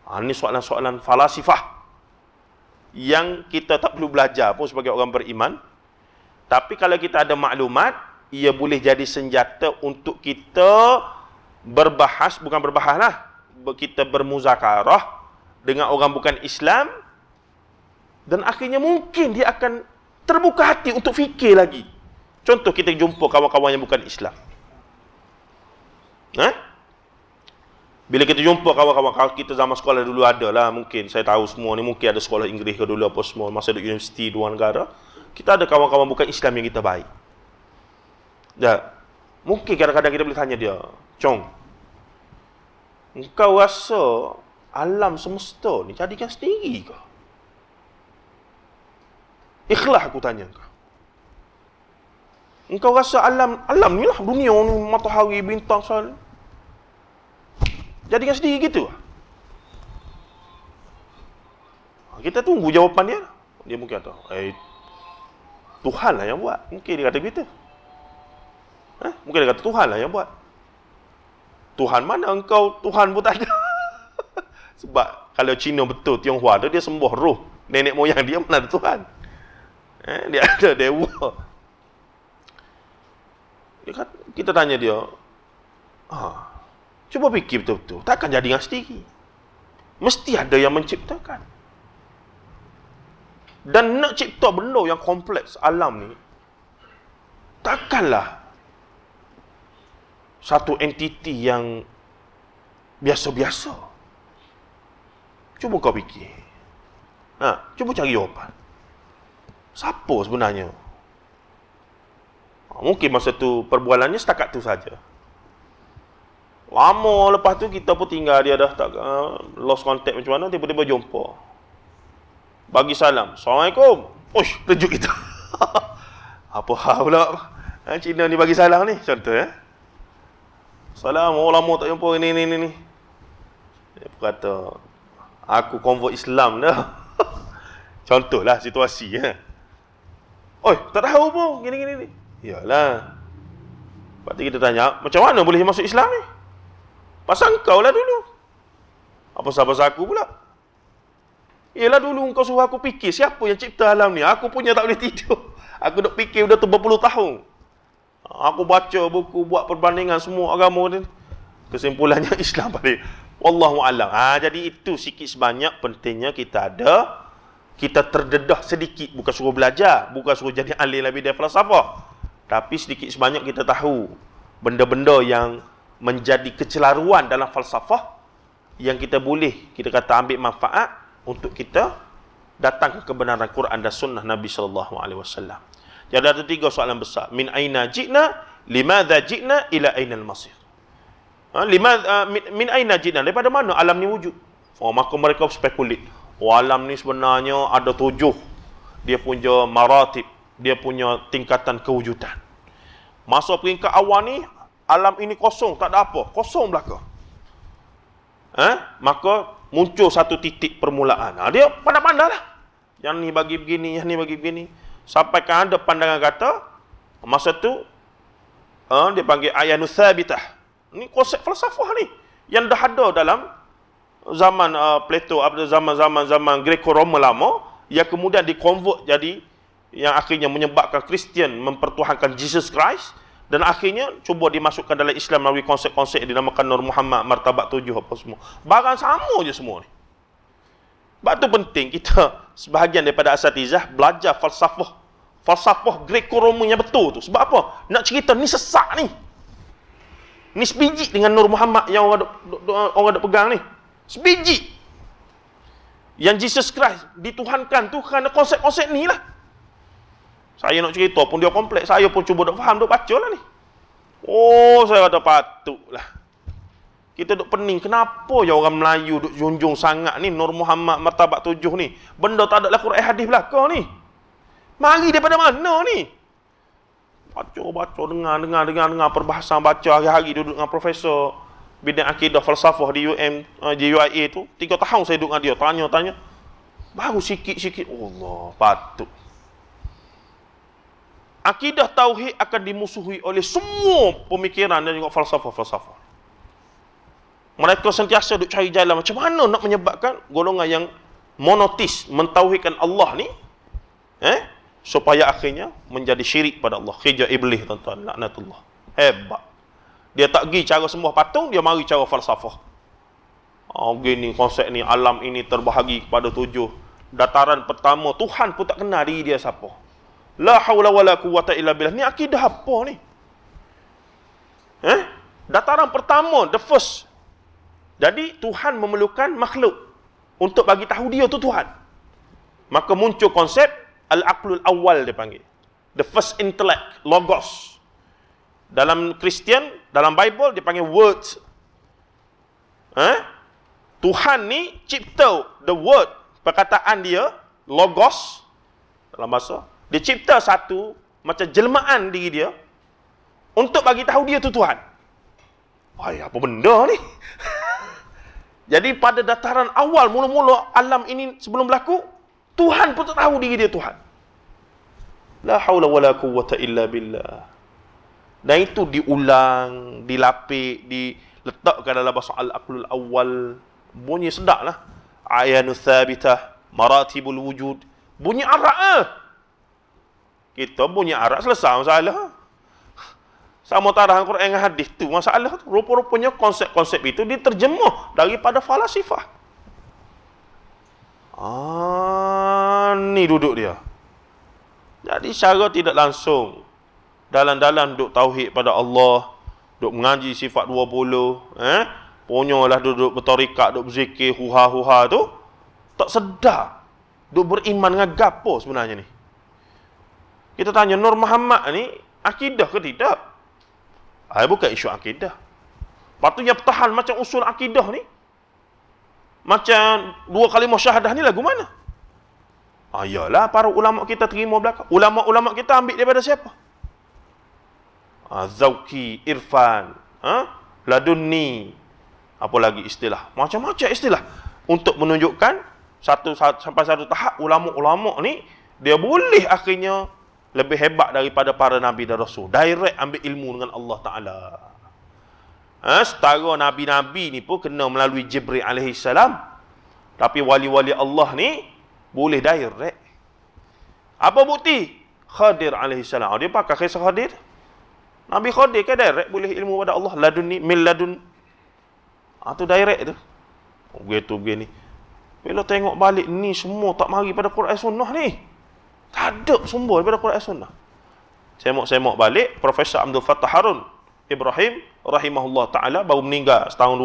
Ini soalan-soalan falasifah yang kita tak perlu belajar pun sebagai orang beriman. Tapi kalau kita ada maklumat, ia boleh jadi senjata untuk kita berbahas, bukan berbahas lah, kita bermuzakarah dengan orang bukan Islam, dan akhirnya mungkin dia akan terbuka hati untuk fikir lagi. Contoh, kita jumpa kawan-kawan yang bukan Islam. Bila kita jumpa kawan-kawan kita zaman sekolah dulu ada lah, mungkin saya tahu semua ni, mungkin ada sekolah Inggeris ke dulu apa semua, masa duduk universiti luar negara, kita ada kawan-kawan bukan Islam yang kita baik. Mungkin kadang-kadang kita boleh tanya dia, Chong, engkau rasa alam semesta ni jadikan sendiri ke? Ikhlas aku tanya kau. Engkau rasa alam ni lah, dunia ni, matahari, bintang, soal, jadikan sendiri gitu? Kita tunggu jawapan dia. Dia mungkin kata, Tuhan lah yang buat. Mungkin dia kata begitu. Mungkin dia kata Tuhan lah yang buat. Tuhan mana engkau? Tuhan pun tak ada. Sebab kalau Cina betul, Tionghoa tu dia sembah roh nenek moyang dia, mana ada Tuhan. Dia ada dewa. Kita tanya dia, cuba fikir betul-betul, takkan jadi dengan sendiri. Mesti ada yang menciptakan. Dan nak cipta benda yang kompleks alam ni, takkanlah satu entiti yang biasa-biasa. Cuba kau fikir. Cuba cari jawapan. Siapa sebenarnya? Mungkin masa tu perbualannya setakat tu saja. Lama lepas tu kita pun tinggal, dia dah tak lost contact macam mana, tiba-tiba jumpa. Bagi salam. Assalamualaikum. Uish, terkejut kita. Apa hal pula? Cina ni bagi salam ni, contoh Salam, lama tak jumpa ni. Dia kata, aku convert Islam dah. Contohlah situasi Oi, tak tahu pun gini. Yalah. Lepas tu kita tanya, macam mana boleh masuk Islam ni? Pasal engkau lah dulu. Apa pasal aku pula? Yelah dulu engkau suruh aku fikir, siapa yang cipta alam ni? Aku punya tak boleh tidur. Aku duk fikir dah tu berpuluh tahun. Aku baca buku, buat perbandingan semua agama ni. Kesimpulannya Islam balik. Wallahu a'lam. Jadi itu sikit sebanyak pentingnya kita terdedah sedikit, bukan suruh belajar, bukan suruh jadi ahli lebih dari falsafah. Tapi sedikit sebanyak kita tahu benda-benda yang menjadi kecelaruan dalam falsafah yang kita kata ambil manfaat untuk kita datang ke kebenaran Quran dan sunnah Nabi SAW. Jadi ada 3 soalan besar. Min aina ji'na, limadza ji'na, ila ainal masir. Min aina ji'na, daripada mana alam ni wujud? Maka mereka spekulit. Alam ni sebenarnya ada 7. Dia punya maratib, dia punya tingkatan kewujudan. Masa peringkat awal ni, alam ini kosong, tak ada apa. Kosong belaka. Maka muncul satu titik permulaan. Dia pandai-pandai lah. Yang ni bagi begini, yang ni bagi begini. Sampai kan ada pandangan kata, masa tu, dia panggil ayanu thabitah. Ini konsep falsafah ni. Yang dah ada dalam zaman Plato, zaman Greco-Roma lama, yang kemudian dikonvert jadi, yang akhirnya menyebabkan Kristian mempertuhankan Jesus Christ, dan akhirnya cuba dimasukkan dalam Islam melalui konsep-konsep yang dinamakan Nur Muhammad, martabat 7 apa semua. Barang sama je semua ni. Sebab tu penting kita, sebahagian daripada asatizah, belajar falsafah Greco-Roma yang betul tu. Sebab apa? Nak cerita ni sesak ni. Ni sebiji dengan Nur Muhammad yang orang duk pegang ni. Sebiji. Yang Jesus Christ dituhankan tu kerana konsep-konsep ni lah. Saya nak cerita pun dia kompleks. Saya pun cuba duk faham, duk baca lah ni. Saya kata patutlah Kita duk pening, kenapa ya orang Melayu duk junjung sangat ni Nur Muhammad martabat 7 ni? Benda tak ada lah Quran hadis belaka ni. Mari daripada mana ni? Baca, dengar perbahasan, baca hari-hari duduk dengan profesor bidang akidah falsafah di UIA tu. 3 tahun saya duduk dengan dia, tanya-tanya. Baru sikit-sikit, Allah, patut. Akidah tauhid akan dimusuhi oleh semua pemikiran dan juga falsafah-falsafah. Mereka sentiasa duk cari jalan macam mana nak menyebabkan golongan yang monotis, mentauhidkan Allah ni, supaya akhirnya menjadi syirik pada Allah. Kerja iblis, tuan-tuan, laknatullah. Hebat. Dia tak pergi cara sembah patung, dia mari cara falsafah. Gini konsep ni, alam ini terbahagi kepada 7. Dataran pertama, Tuhan pun tak kenal diri dia siapa. La haula wala quwwata illa billah. Ni akidah apa ni? Dataran pertama, the first. Jadi Tuhan memerlukan makhluk untuk bagi tahu dia tu Tuhan. Maka muncul konsep al-aqlul awal dia panggil. The first intellect, logos. Dalam Kristian, dalam Bible dia panggil words. Tuhan ni cipta the word, perkataan dia, logos dalam bahasa. Dia cipta satu macam jelmaan diri dia untuk bagi tahu dia tu Tuhan. Apa benda ni? Jadi pada dataran awal, mula-mula alam ini sebelum berlaku, Tuhan pun tak tahu diri dia Tuhan. La haula wala quwwata illa billah. Dan itu diulang, dilapik, diletakkan dalam bahasa al-aqlul awal. Bunyi sedap lah. Ayanu thabitah, maratibul wujud. Bunyi arak. Kita bunyi arak selesai masalah. Sama tarah Al-Quran dengan hadis tu masalah tu. Rupa-rupanya konsep-konsep itu diterjemah daripada falasifah. Ni duduk dia. Jadi secara tidak langsung dalam-dalam duk tauhid pada Allah, duk mengaji sifat 20, punyalah duduk bertarikat, duk berzikir huha-huha tu, tak sedar duk beriman dengan gapo sebenarnya ni. Kita tanya Nur Muhammad ni akidah ke tidak? Bukan isu akidah. Patutnya pertahan macam usul akidah ni. Macam 2 kalimah syahadah ni lagu mana? Yalah, para ulama kita terima belakang. Ulama-ulama kita ambil daripada siapa? Zauqi, Irfan, Ladunni. Apa lagi istilah? Macam-macam istilah. Untuk menunjukkan sampai satu tahap ulama-ulama ni dia boleh akhirnya lebih hebat daripada para nabi dan rasul. Direct ambil ilmu dengan Allah Ta'ala. Setara nabi-nabi ni pun kena melalui Jibril alaihi salam. Tapi wali-wali Allah ni boleh direct. Apa bukti? Khadir alaihi salam. Dia pakai kisah Khadir. Nabi Khadir kan direct boleh ilmu pada Allah. Ladunni, min ladun. Tu direct tu. Begini. Bila tengok balik ni semua tak mari pada Quran Sunnah ni. Tak ada sumber daripada Quran Sunnah. Semok balik, Profesor Abdul Fattah Harun Ibrahim rahimahullah ta'ala baru meninggal tahun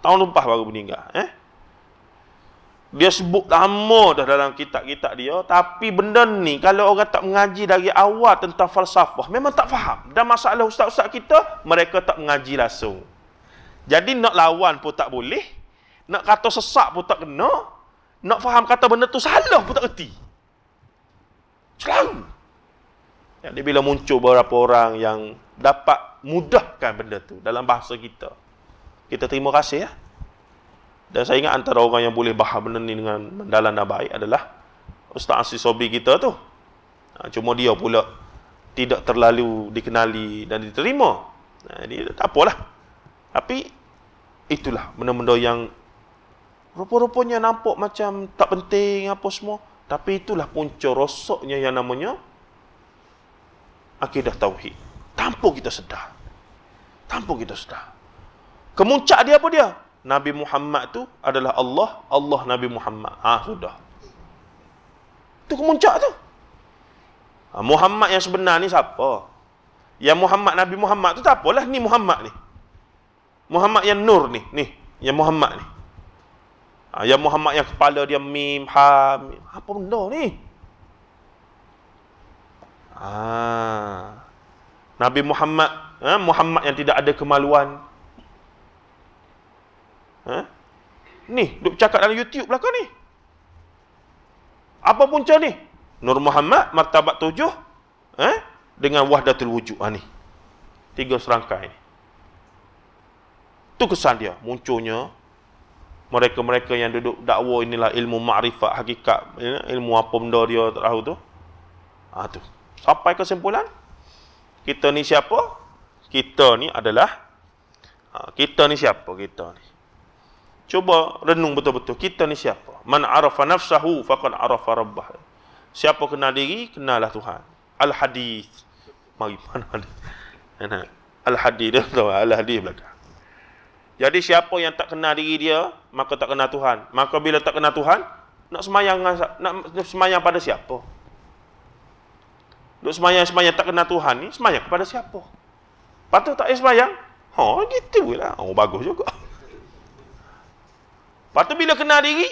lepas baru meninggal. Dia sebut lama dah dalam kitab-kitab dia, tapi benda ni kalau orang tak mengaji dari awal tentang falsafah, memang tak faham. Dan masalah ustaz-ustaz kita, mereka tak mengaji langsung. Jadi nak lawan pun tak boleh, nak kata sesak pun tak kena, nak faham kata benda tu salah pun tak erti. Selalu. Jadi bila muncul beberapa orang yang dapat mudahkan benda tu dalam bahasa kita, kita terima kasih ya. Dan saya ingat antara orang yang boleh faham benda ni dengan mendalam dan baik adalah Ustaz Aziz Sobri kita tu. Cuma dia pula tidak terlalu dikenali dan diterima. Jadi tak apalah. Tapi itulah benda-benda yang rupa-rupanya nampak macam tak penting apa semua. Tapi itulah punca rosaknya yang namanya akidah tauhid. Tanpa kita sedar. Kemuncak dia apa dia? Nabi Muhammad tu adalah Allah, Allah Nabi Muhammad. Sudah. Itu kemuncak tu. Muhammad yang sebenar ni siapa? Yang Muhammad, Nabi Muhammad tu tak apalah, ni Muhammad ni. Muhammad yang nur ni, yang Muhammad ni. Yang Muhammad yang kepala dia mim, ha, mim. Apa benda ni? Nabi Muhammad, Muhammad yang tidak ada kemaluan. Ha? Ni, duk cakap dalam YouTube belakang ni. Apa punca ni? Nur Muhammad, martabat 7, dengan wahdatul wujud. Ni. 3 serangkai ni. Tu kesan dia. Munculnya mereka-mereka yang duduk dakwa inilah ilmu ma'rifat, hakikat, ilmu apa benda dia tak tahu tu. Tu. Sampai kesimpulan, kita ni siapa? Kita ni adalah kita ni siapa kita ni? Cuba renung betul-betul. Kita ni siapa? Man arafa nafsahu faqad arafa rabbah. Siapa kenal diri, kenallah Tuhan. Al-hadis. Mari mana ada? Al-hadis dia tahu, al-hadis belakang. Jadi siapa yang tak kenal diri dia, maka tak kenal Tuhan. Maka bila tak kenal Tuhan, nak semayang pada siapa? Duk semayang tak kenal Tuhan ni, semayang kepada siapa? Patut tak semayang? Gitu lah. Bagus juga. Lepas tu bila kenal diri,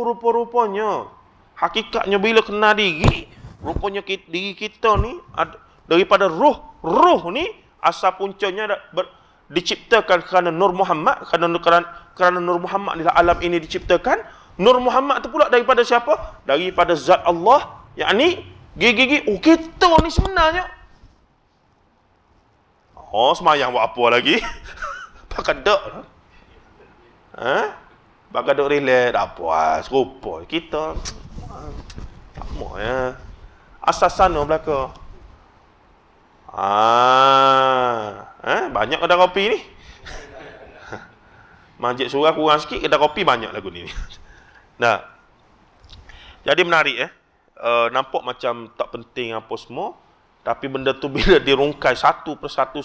rupa-rupanya, hakikatnya bila kenal diri, rupanya diri kita ni, daripada roh ni, asal puncanya diciptakan kerana Nur Muhammad, kerana Nur Muhammad ni alam ini diciptakan. Nur Muhammad tu pula daripada siapa? Daripada zat Allah, yakni gigi-gigi, kita ni sebenarnya. Semayang buat apa lagi? Pakai dok lah. Pakai dok relax, tak apa, serupa. Kita, tak mau ya. Asas sana belakang. Banyak kedai kopi ni. Masjid Surah kurang sikit, kedai kopi banyak lagu ni. Nah. Jadi menarik nampak macam tak penting apa semua, tapi benda tu bila dirungkai satu persatu,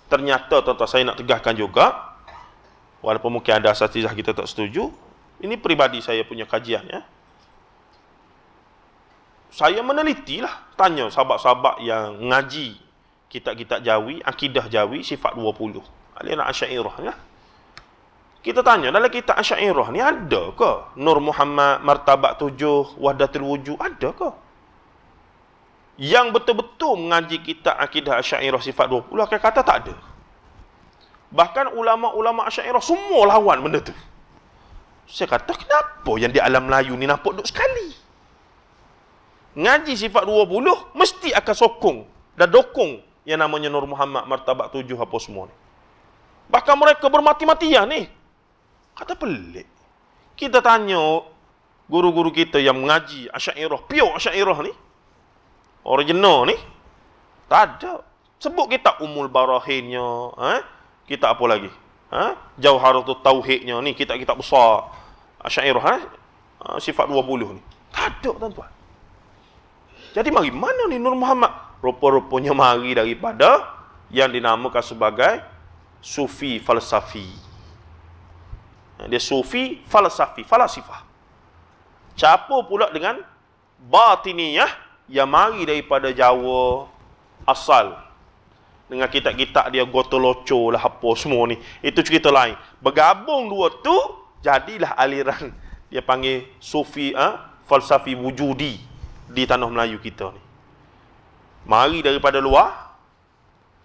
ternyata tuan-tuan saya nak tegaskan juga, walaupun mungkin ada asatizah kita tak setuju, ini peribadi saya punya kajian ya. Saya menelitilah, tanya sahabat-sahabat yang ngaji kitab-kitab Jawi, akidah Jawi, sifat 20. Aliran Asy'ariyah ya. Kita tanya, dalam kitab Asy'ariyah ni ada ke Nur Muhammad, martabat 7, wahdatul wujud, ada ke? Yang betul-betul mengaji kitab akidah Asy'ariyah sifat 20 akan kata tak ada. Bahkan ulama-ulama Asy'ariyah semua lawan benda tu. Saya kata, kenapa yang di alam Melayu ni nampak duk sekali? Ngaji sifat 20 mesti akan sokong dan dokong yang namanya Nur Muhammad, martabat 7 apa semua ni. Bahkan mereka bermati-matian ni. Kata pelik. Kita tanya guru-guru kita yang mengaji Asy'ariyah, pure Asy'ariyah ni, original ni, tak ada. Sebut kitab Ummul Barahinnya, kitab apa lagi? Jauharatul Tauhidnya ni, kitab-kitab besar Asy'ariyah, sifat 20 ni. Tak ada, tuan-tuan. Jadi mari mana ni Nur Muhammad? Rupa-rupanya mari daripada yang dinamakan sebagai Sufi falsafi. Dia Sufi falsafi, falasifah. Campur pula dengan batiniyah yang mari daripada Jawa asal. Dengan kitab-kitab dia Gotoloco lah apa semua ni. Itu cerita lain. Bergabung dua tu, jadilah aliran dia panggil Sufi falsafi wujudi di tanah Melayu kita ni. Mari daripada luar,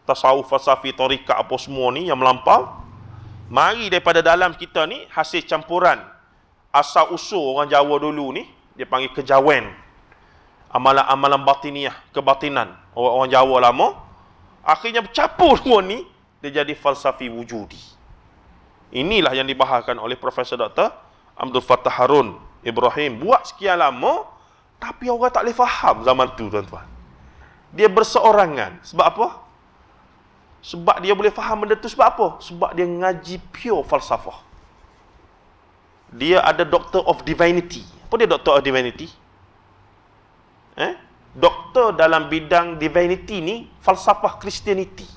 tasawuf falsafi tarikat apa semua ni yang melampau. Mari daripada dalam kita ni, hasil campuran asal usul orang Jawa dulu ni, dia panggil kejawen. Amalan-amalan batiniah, kebatinan orang Jawa lama. Akhirnya bercampur dua ni, dia jadi falsafi wujudi. Inilah yang dibahaskan oleh Profesor Dr. Abdul Fattah Harun Ibrahim. Buat sekian lama, tapi orang tak boleh faham zaman tu, tuan-tuan. Dia berseorangan. Sebab apa? Sebab dia boleh faham benda tu sebab apa? Sebab dia ngaji pure falsafah. Dia ada Doctor of Divinity. Apa dia Doctor of Divinity? Doktor dalam bidang divinity ni, falsafah Christianity.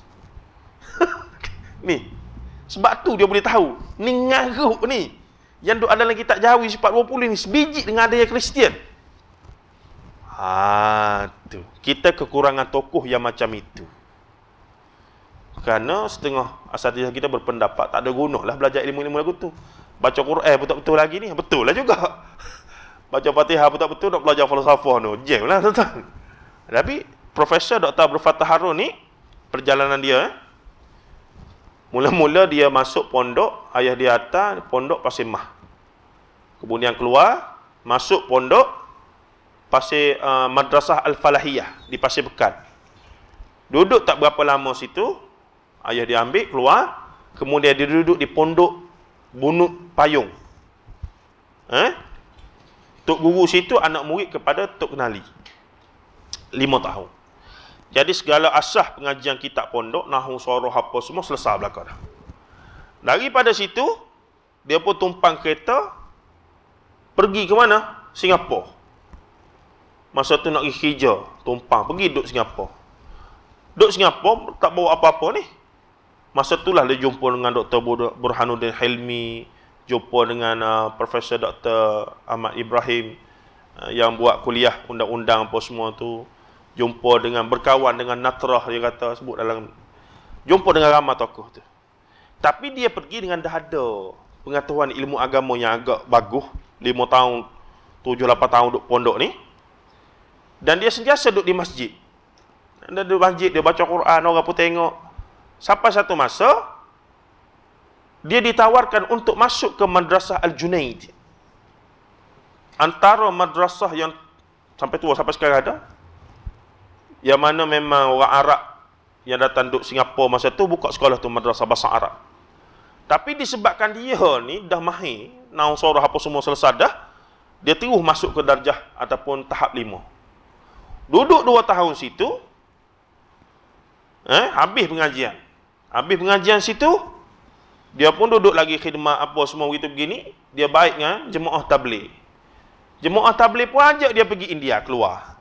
Ni. Sebab tu dia boleh tahu. Ni ngaruk ni. Yang duk ada dalam kitab Jawi sifat 20 ni, sebiji dengan adanya Kristian. Tu. Kita kekurangan tokoh yang macam itu. Kerana setengah asatizah kita berpendapat tak ada guna lah belajar ilmu-ilmu lagu tu. Baca Quran betul-betul lagi ni, betul lah juga. Baca Fatihah betul-betul nak belajar falsafah tu. Jam lah, tuan-tuan. Tapi Profesor Dr. Abdul Fattah Harun ni, perjalanan dia Mula-mula dia masuk pondok, ayah dia hantar pondok Pasir Mah. Kemudian keluar, masuk pondok Pasir Madrasah Al-Falahiyah di Pasir Bekan. Duduk tak berapa lama situ, ayah dia ambil keluar, kemudian dia duduk di pondok Bunut Payung. Tok guru situ anak murid kepada Tok Kenali. 5 tahun. Jadi segala asas pengajian kitab pondok, nahwu, soroh, apa semua selesai belakang dah. Daripada situ, dia pun tumpang kereta pergi ke mana? Singapura. Masa tu nak pergi kerja, tumpang pergi duduk Singapura. Duduk Singapura tak bawa apa-apa ni. Masa itulah dia jumpa dengan Dr. Burhanuddin Hilmi, jumpa dengan Profesor Dr. Ahmad Ibrahim yang buat kuliah undang-undang apa semua tu. Jumpa dengan, berkawan dengan Natrah, dia kata, sebut dalam, jumpa dengan ramai tokoh tu. Tapi dia pergi dengan dah ada pengetahuan ilmu agama yang agak bagus, 5 tahun, 7-8 tahun duduk pondok ni. Dan dia sentiasa duduk di masjid. Dia duduk masjid, dia baca Quran, orang pun tengok. Sampai satu masa, dia ditawarkan untuk masuk ke Madrasah Al-Junaid. Antara madrasah yang sampai tua, sampai sekarang ada, yang mana memang orang Arab yang datang duduk Singapura masa tu buka sekolah tu, Madrasah Bahasa Arab. Tapi disebabkan dia ni dah mahir, nahwu, sorah apa semua selesai dah, dia terus masuk ke darjah ataupun tahap 5. Duduk 2 tahun situ, habis pengajian. Habis pengajian situ, dia pun duduk lagi khidmat apa semua begitu begini, dia baik dengan jemaah tabligh. Jemaah tabligh pun ajak dia pergi India, keluar.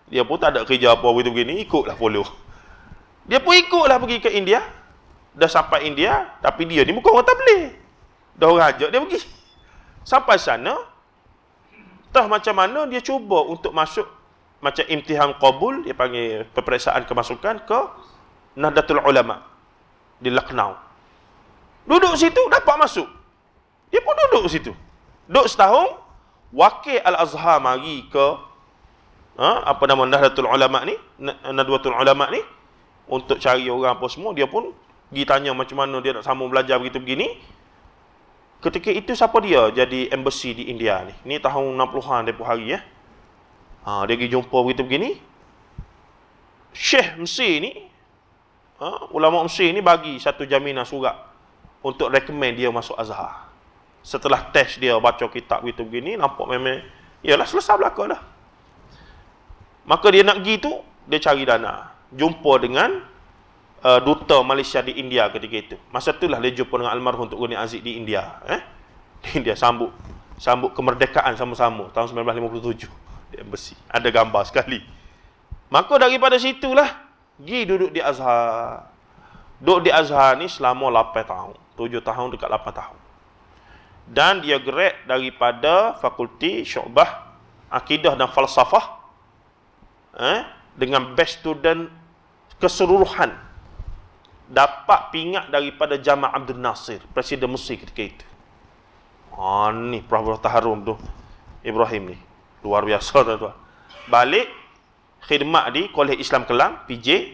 Dia pun tak ada kerja apa begitu begini, ikutlah follow. Dia pun ikutlah pergi ke India. Dah sampai India, tapi dia ni bukan orang tabligh. Dah orang ajak dia pergi. Sampai sana, entah macam mana dia cuba untuk masuk macam imtihan qabul, dia panggil peperiksaan kemasukan ke Nahdlatul Ulama di Lucknow. Duduk situ dapat masuk. Dia pun duduk situ. Duduk setahun, wakil Al-Azhar mari ke Nahdlatul Ulama ni, Nahdlatul Ulama ni untuk cari orang apa semua. Dia pun pergi tanya macam mana dia nak sambung belajar begitu begini. Ketika itu siapa dia jadi embassy di India ni. Ni tahun 60-an tempoh hari ya. Dia pergi jumpa begitu begini. Syekh Mesir ni, ulama Mesir ni bagi satu jaminan surat untuk recommend dia masuk Azhar. Setelah test dia baca kitab begitu begini, nampak memang yalah selesai belaka dah. Maka dia nak pergi tu, dia cari dana. Jumpa dengan duta Malaysia di India ketika itu. Masa itulah dia jumpa dengan almarhum Tok Gani Aziz di India. Di India sambut kemerdekaan sama-sama tahun 1957 di embassy. Ada gambar sekali. Maka daripada situlah pergi duduk di Azhar. Duduk di Azhar ni selama 8 tahun. 7 tahun dekat 8 tahun. Dan dia grad daripada Fakulti Syu'bah Akidah dan Falsafah dengan best student keseluruhan. Dapat pingat daripada Jamal Abdul Nasir, Presiden Mesir ketika itu. Ni Prof. Taharum tu, Ibrahim ni. Luar biasa tuan-tuan. Balik, khidmat di Kolej Islam Kelang, PJ.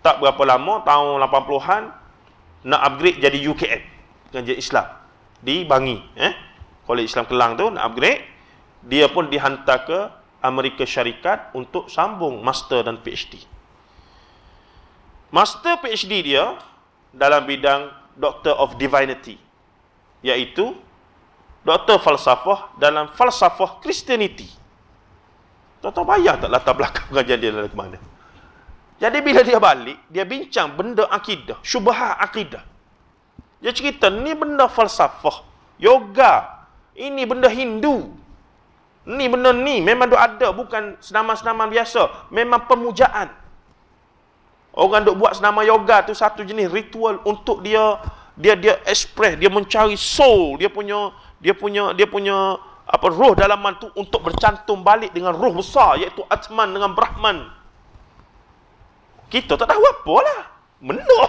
Tak berapa lama, tahun 80-an, nak upgrade jadi UKM, Pengajian Islam. Di Bangi. Kolej Islam Kelang tu nak upgrade. Dia pun dihantar ke Amerika Syarikat untuk sambung Master dan PhD. Master PhD dia dalam bidang Doctor of Divinity, iaitu Doktor Falsafah dalam Falsafah Christianity. Tuan-tuan bayang tak latar belakang pengajian dia dari ke mana? Jadi bila dia balik, dia bincang benda akidah, syubhat akidah. Dia cerita, ni benda falsafah, yoga, ini benda Hindu. Ni benda ni memang ada, bukan senaman-senaman biasa, memang pemujaan. Orang duk buat senama yoga tu satu jenis ritual untuk dia express, dia mencari soul, dia punya apa roh dalaman tu untuk bercantum balik dengan roh besar iaitu Atman dengan Brahman. Kita tak tahu apa lah. Benda.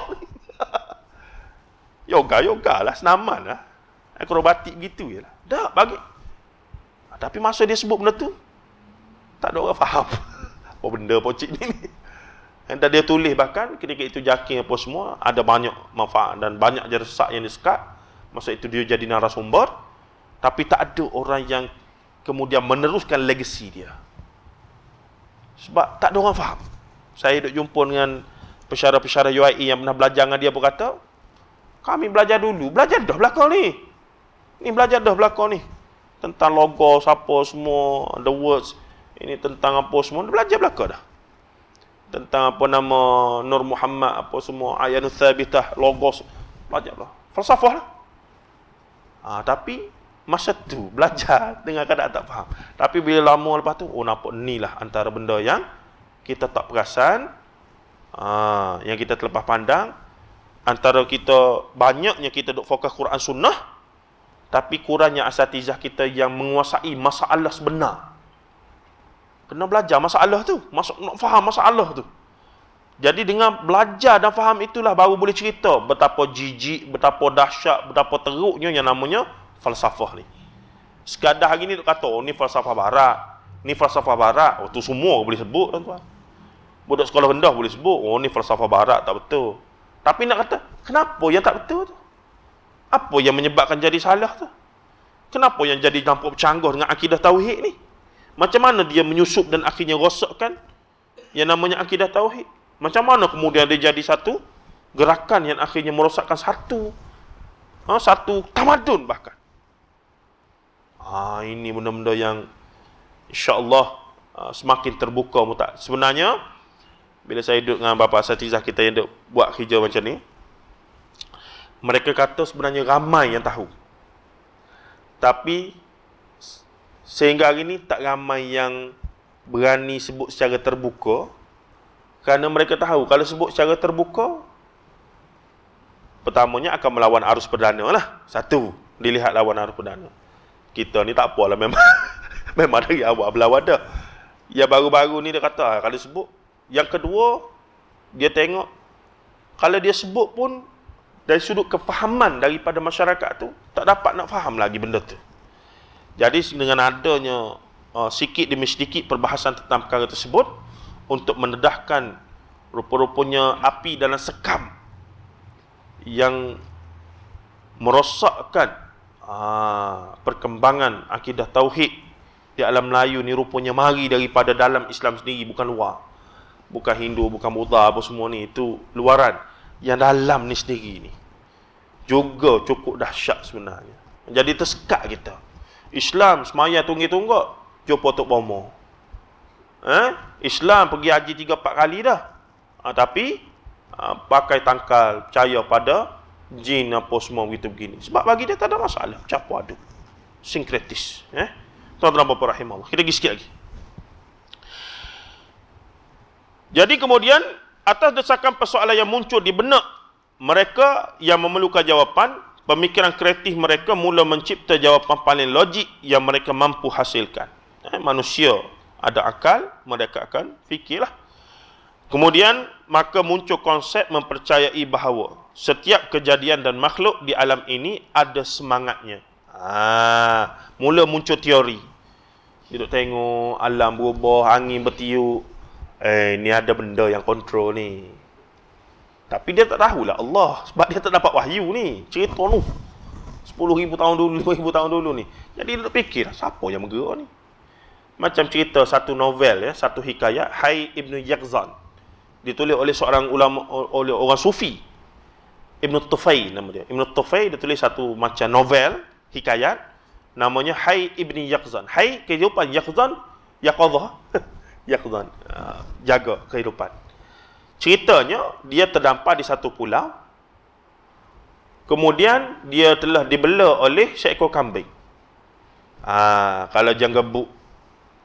Yoga lah, senaman lah. Akrobatik gitu je lah. Tak bagi. Tapi masa dia sebut benda tu, tak ada orang faham. Apa benda pocik ni. Dan dia tulis bahkan ketika itu Jaking apa semua, ada banyak manfaat dan banyak je resak yang disekat. Masa itu dia jadi narasumber, tapi tak ada orang yang kemudian meneruskan legasi dia. Sebab tak ada orang faham. Saya duk jumpa dengan pensyarah-pensyarah UIE yang pernah belajar dengan dia pun kata, kami belajar dulu, belajar dah belakang ni. Ni belajar dah belakang ni. Tentang logos apa semua, the words, ini tentang apa semua, belajar belakang dah. Tentang apa nama Nur Muhammad apa semua, Ayanus Thabitah, logos, belajar lah. Falsafah lah. Tapi masa tu belajar dengan keadaan tak faham. Tapi bila lama lepas tu, nampak ni lah antara benda yang kita tak perasan, yang kita terlepas pandang. Antara kita, banyaknya kita duk fokus Quran Sunnah, tapi kurangnya asatizah kita yang menguasai masalah sebenar. Kena belajar masalah tu, nak faham masalah tu. Jadi dengan belajar dan faham itulah baru boleh cerita betapa jijik, betapa dahsyat, betapa teruknya yang namanya falsafah ni. Sekadar hari ni duk kata, ni falsafah barat, ni falsafah barat, tu semua boleh sebut, tuan-tuan. Budak sekolah rendah boleh sebut, ni falsafah barat, tak betul. Tapi nak kata, kenapa yang tak betul tu? Apa yang menyebabkan jadi salah tu? Kenapa yang jadi nampak bercanggah dengan akidah tauhid ni? Macam mana dia menyusup dan akhirnya rosakkan yang namanya akidah tauhid? Macam mana kemudian dia jadi satu gerakan yang akhirnya merosakkan satu tamadun bahkan. Ini benda-benda yang insya-Allah semakin terbuka mutak. Sebenarnya bila saya duduk dengan bapa asatizah kita yang duk buat kerja macam ni, mereka kata sebenarnya ramai yang tahu. Tapi sehingga hari ni tak ramai yang berani sebut secara terbuka, kerana mereka tahu kalau sebut secara terbuka, pertamanya akan melawan arus perdana lah. Satu, dilihat lawan arus perdana. Kita ni tak apalah, memang memang dari awal berlawan dah. Yang baru-baru ni dia kata kalau sebut. Yang kedua, dia tengok kalau dia sebut pun dari sudut kefahaman daripada masyarakat tu tak dapat nak faham lagi benda tu. Jadi dengan adanya sikit demi sedikit perbahasan tentang perkara tersebut untuk mendedahkan rupa-rupanya api dalam sekam yang merosakkan perkembangan akidah tauhid di alam Melayu ni, rupanya mari daripada dalam Islam sendiri, bukan luar. Bukan Hindu, bukan Buddha apa semua ni, itu luaran. Yang dalam ni sendiri ni juga cukup dahsyat sebenarnya. Jadi tersekat kita. Islam semaya tunggak-tunggak, jumpa Tok Bomo. Islam pergi haji 3-4 kali dah. Tapi pakai tangkal, percaya pada jin apa semua begitu begini. Sebab bagi dia tak ada masalah, campur aduk. Sinkretis. Tuan-tuan Bapak rahimahullah. Kita pergi sikit lagi. Jadi kemudian atas desakan persoalan yang muncul di benak mereka yang memerlukan jawapan, pemikiran kreatif mereka mula mencipta jawapan paling logik yang mereka mampu hasilkan. Manusia ada akal, mereka akan fikirlah. Kemudian maka muncul konsep mempercayai bahawa setiap kejadian dan makhluk di alam ini ada semangatnya. Mula muncul teori. Dia duk tengok alam berubah, angin bertiup. Ni ada benda yang kontrol ni. Tapi dia tak tahulah Allah, sebab dia tak dapat wahyu ni. Cerita tu 10,000 tahun dulu, 5,000 tahun dulu ni. Jadi dia tak fikir, siapa yang bergerak ni? Macam cerita satu novel, satu hikayat, Hai Ibn Yaqzan. Ditulis oleh seorang ulama, oleh orang sufi. Ibn Tufayl nama dia. Ibn Tufayl dia tulis satu macam novel, hikayat, namanya Hai Ibn Yaqzan. Hai kehidupan, Yaqzan, Yaqadha. Yaqzan, jaga kehidupan. Ceritanya dia terdampar di satu pulau. Kemudian dia telah dibela oleh seekor kambing. Kalau janggebuk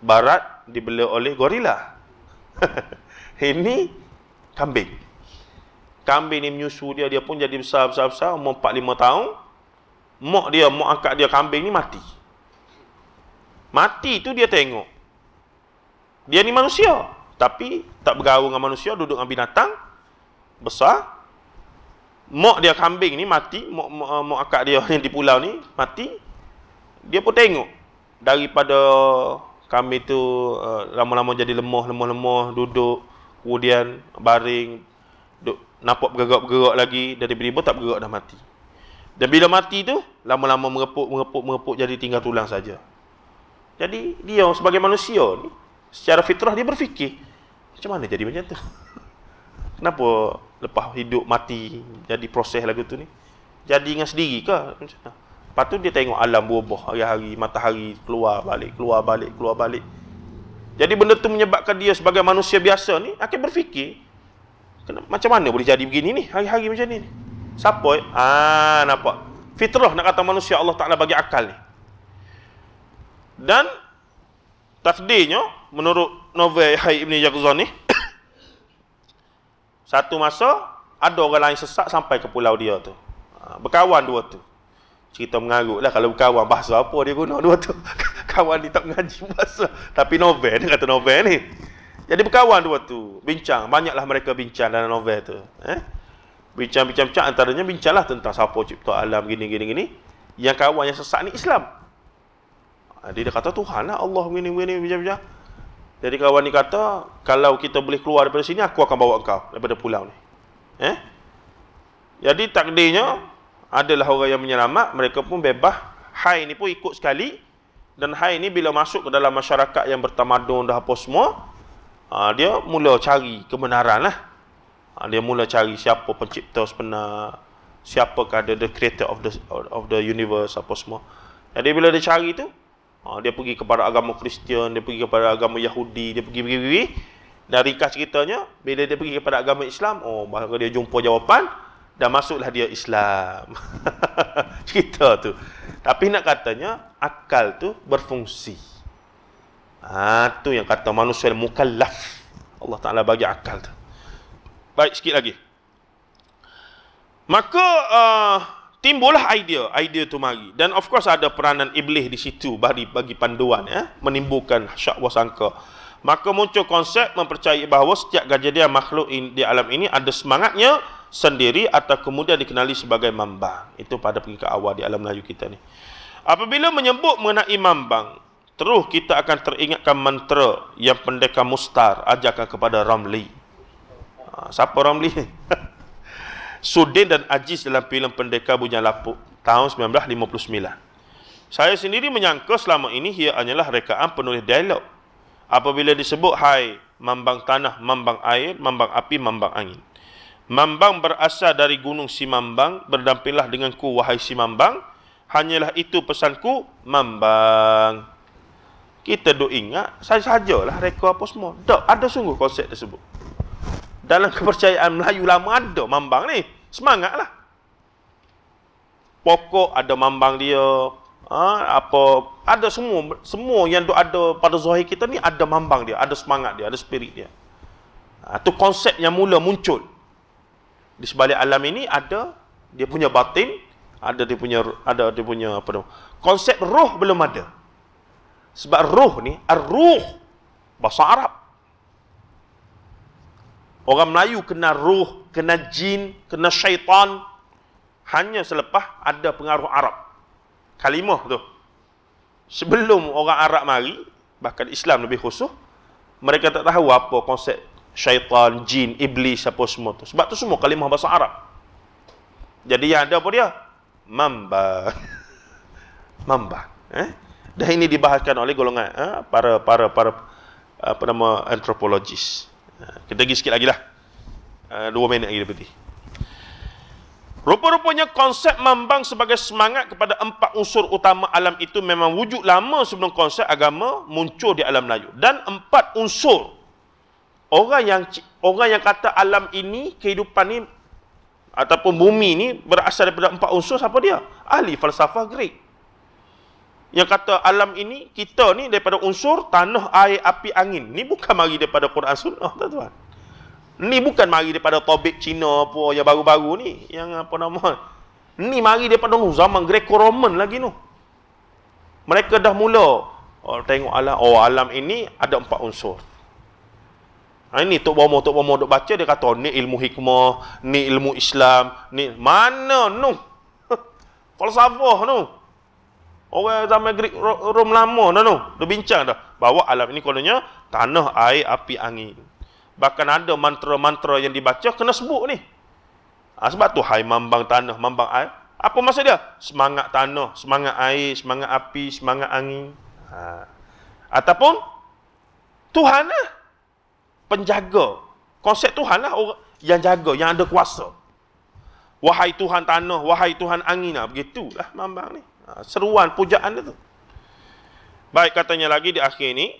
barat dibela oleh gorila. Ini kambing. Kambing ni menyusu dia, dia pun jadi besar, umur 4-5 tahun. Mak angkat dia kambing ni mati. Mati tu dia tengok. Dia ni manusia, tapi tak bergaul dengan manusia, duduk dengan binatang besar. Mak dia kambing ni mati, mak akak dia yang di pulau ni mati. Dia pun tengok daripada kambing tu lama-lama jadi lemah, duduk kemudian baring, nampak bergerak-bergerak lagi, dan tiba-tiba tak bergerak, dah mati. Dan bila mati tu, lama-lama merepuk jadi tinggal tulang saja. Jadi dia sebagai manusia ni, secara fitrah dia berfikir, macam mana jadi macam tu? Kenapa lepas hidup mati jadi proses lagu tu ni? Jadi dengan sendiri ke? Lepas tu dia tengok alam berubah hari-hari, matahari keluar balik. Jadi benda tu menyebabkan dia sebagai manusia biasa ni akan berfikir, macam mana boleh jadi begini ni, hari-hari macam ni. Siapa? Nampak. Fitrah nak kata manusia, Allah Ta'ala bagi akal ni. Dan takdirnya, menurut novel Yahya Ibn Yaqzan ni, satu masa ada orang lain sesat sampai ke pulau dia tu. Berkawan dua tu. Cerita mengarut lah, kalau berkawan bahasa apa dia guna dua tu. Kawan ni tak mengaji bahasa, tapi novel, dia kata novel ni. Jadi berkawan dua tu, bincang, banyaklah mereka bincang dalam novel tu. Bincang, antaranya bincanglah tentang siapa cipta alam gini. Yang kawan yang sesat ni Islam. Dia kata Tuhan lah, Allah begini, bincang. Jadi kawan ni kata, kalau kita boleh keluar daripada sini, aku akan bawa kau daripada pulau ni. Jadi takdirnya, adalah orang yang menyelamat, mereka pun bebas. Hai ni pun ikut sekali. Dan Hai ni bila masuk ke dalam masyarakat yang bertamadun dah apa semua, dia mula cari kebenaran lah. Dia mula cari siapa pencipta sebenar, siapakah the creator of the universe, apa semua. Jadi bila dia cari tu, dia pergi kepada agama Kristian, dia pergi kepada agama Yahudi, dia pergi. Dan ringkas ceritanya, bila dia pergi kepada agama Islam, baru dia jumpa jawapan, dan masuklah dia Islam. Cerita tu. Tapi nak katanya, akal tu berfungsi. Tu yang kata manusia mukallaf. Allah Ta'ala bagi akal tu. Baik, sikit lagi. Maka timbullah idea tu mari. Dan of course ada peranan iblis di situ bagi panduan, menimbulkan syak wasangka. Maka muncul konsep mempercayai bahawa setiap kejadian makhluk di alam ini ada semangatnya sendiri atau kemudian dikenali sebagai mambang. Itu pada peringkat awal di alam Melayu kita ni. Apabila menyebut mengenai mambang, terus kita akan teringatkan mantra yang pendekar Mustar ajarkan kepada Ramli. Siapa Ramli? Sudin dan Aziz dalam filem Pendekar Bujang Lapuk tahun 1959. Saya sendiri menyangka selama ini ia hanyalah rekaan penulis dialog. Apabila disebut hai, mambang tanah, mambang air, mambang api, mambang angin. Mambang berasal dari gunung Simambang, berdampinglah denganku wahai Simambang. Hanyalah itu pesanku, mambang. Kita duk ingat, sajalah reka apa semua. Tak, ada sungguh konsep tersebut. Dalam kepercayaan Melayu lama ada mambang ni. Semangatlah. Pokok ada mambang dia. Ada semua yang ada pada zahir kita ni ada mambang dia, ada semangat dia, ada spirit dia. Itu konsep yang mula muncul. Di sebalik alam ini ada dia punya batin, ada dia punya apa tu? Konsep roh belum ada. Sebab roh ni, ar-ruh bahasa Arab. Orang Melayu kena roh, kena jin, kena syaitan hanya selepas ada pengaruh Arab. Kalimah tu. Sebelum orang Arab mari, bahkan Islam lebih khusus, mereka tak tahu apa konsep syaitan, jin, iblis apa semua tu. Sebab tu semua kalimah bahasa Arab. Jadi yang ada apa dia? Mambang. Mambang. Dan ini dibahaskan oleh golongan para apa nama antropologis. Kita pergi sikit lagi lah. 2 minit lagi lebih. Rupa-rupanya konsep mambang sebagai semangat kepada 4 unsur utama alam itu memang wujud lama sebelum konsep agama muncul di alam Melayu. Dan 4 unsur. Orang yang kata alam ini, kehidupan ni ataupun bumi ni berasal daripada 4 unsur, siapa dia? Ahli falsafah Greek. Yang kata alam ini, kita ni daripada unsur tanah, air, api, angin. Ni bukan mari daripada Quran Sunnah, tuan-tuan. Ni bukan mari daripada topik Cina apa yang baru-baru ni, yang apa nama. Ni mari daripada zaman Greco-Roman lagi tu. Mereka dah mula tengok alam ini ada 4 unsur. Ini Tok Bomo duk baca, dia kata ni ilmu hikmah, ni ilmu Islam, ni mana nu? Falsafah nu. Orang zaman Greek Rom lama dah nu, dia bincang dah bahawa alam ini kononnya tanah, air, api, angin. Bahkan ada mantra-mantra yang dibaca kena sebut ni. Sebab tu hai mambang tanah, mambang air. Apa maksud dia? Semangat tanah, semangat air, semangat api, semangat angin. Ataupun Tuhan lah. Penjaga. Konsep Tuhan lah orang yang jaga, yang ada kuasa. Wahai Tuhan tanah, wahai Tuhan angin. Begitulah mambang ni. Seruan, pujaan dia tu. Baik, katanya lagi di akhir ni,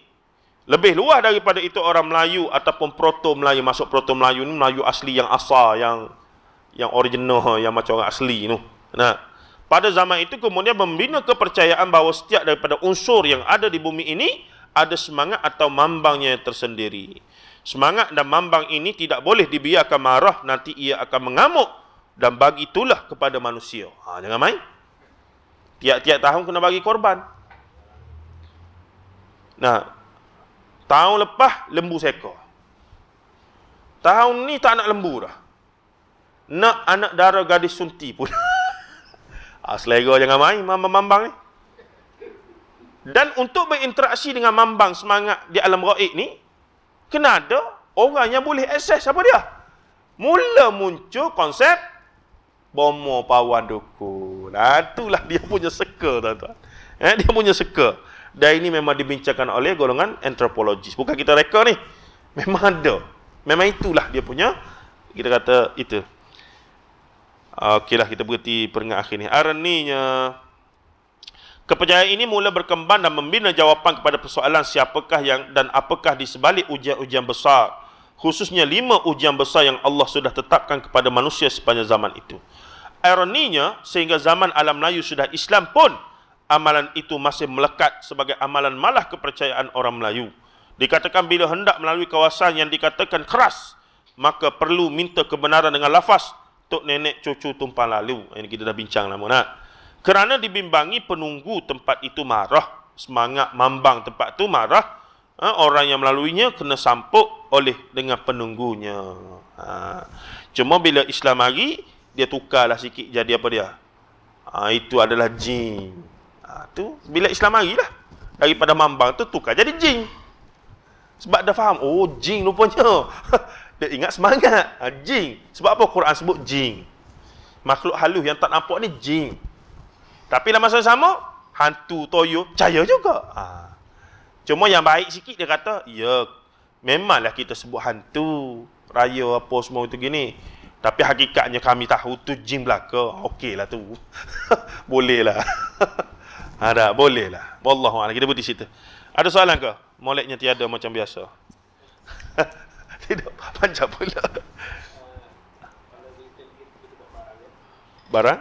lebih luas daripada itu orang Melayu ataupun proto Melayu. Masuk proto Melayu ni Melayu asli yang asal, yang original, yang macam orang asli tu. Nah, pada zaman itu kemudian membina kepercayaan bahawa setiap daripada unsur yang ada di bumi ini ada semangat atau mambangnya tersendiri. Semangat dan mambang ini tidak boleh dibiarkan marah, nanti ia akan mengamuk dan bagi itulah kepada manusia. Jangan main. Tiap-tiap tahun kena bagi korban. Nah, tahun lepas lembu seekor. Tahun ni tak nak lembu dah. Nak anak dara gadis sunti pun. Selera jangan main mambang-mambang ni. Dan untuk berinteraksi dengan mambang semangat di alam gaib ni, kena ada orang yang boleh akses apa dia. Mula muncul konsep bomo pawan dukun. Itulah dia punya seka, tuan-tuan. Dia punya seka. Dan ini memang dibincangkan oleh golongan antropologis. Bukan kita reka ni. Memang ada. Memang itulah dia punya, kita kata itu. Okeylah, kita berhenti peringkat akhir ni. Artinya, kepercayaan ini mula berkembang dan membina jawapan kepada persoalan siapakah yang dan apakah di sebalik ujian-ujian besar, khususnya 5 ujian besar yang Allah sudah tetapkan kepada manusia sepanjang zaman itu. Ironinya, sehingga zaman alam Melayu sudah Islam pun, amalan itu masih melekat sebagai amalan malah kepercayaan orang Melayu. Dikatakan bila hendak melalui kawasan yang dikatakan keras, maka perlu minta kebenaran dengan lafaz, tok nenek cucu tumpang lalu. Ini kita dah bincang lama nak. Kerana dibimbangi penunggu tempat itu marah, semangat mambang tempat itu marah, orang yang melaluinya kena sampuk oleh dengan penunggunya. Cuma bila Islam mari, dia tukarlah sikit jadi apa dia? Itu adalah jin. Tu bila Islam mari lah, daripada mambang tu tukar jadi jin. Sebab dah faham, oh jin rupanya. Dia ingat semangat. Jin. Sebab apa Quran sebut jin? Makhluk halus yang tak nampak ni jin. Tapi dalam masa sama, hantu toyo percaya juga. Cuma yang baik sikit dia kata, ya, memanglah kita sebut hantu, raya apa semua itu gini. Tapi hakikatnya kami tahu tu jin belaka. Okeylah tu. Bolehlah. Ada, bolehlah. Wallahualam. Kita berhenti situ. Ada soalan ke? Moleknya tiada macam biasa. Tidak, panjang pula. Barang?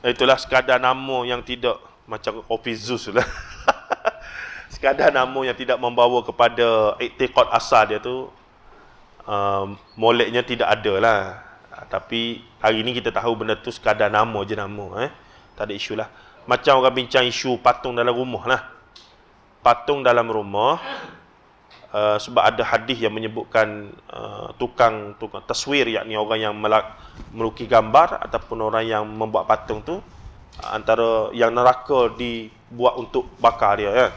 Itulah sekadar nama yang tidak macam kopi Zeus lah. Sekadar nama yang tidak membawa kepada iktiqad asal dia tu, moleknya tidak ada lah. Tapi hari ni kita tahu benda tu sekadar nama je nama. Tak ada isu lah. Macam orang bincang isu patung dalam rumah lah. Patung dalam rumah, sebab ada hadis yang menyebutkan tukang taswir, yakni orang yang melukis gambar ataupun orang yang membuat patung tu, antara yang neraka dibuat untuk bakar dia.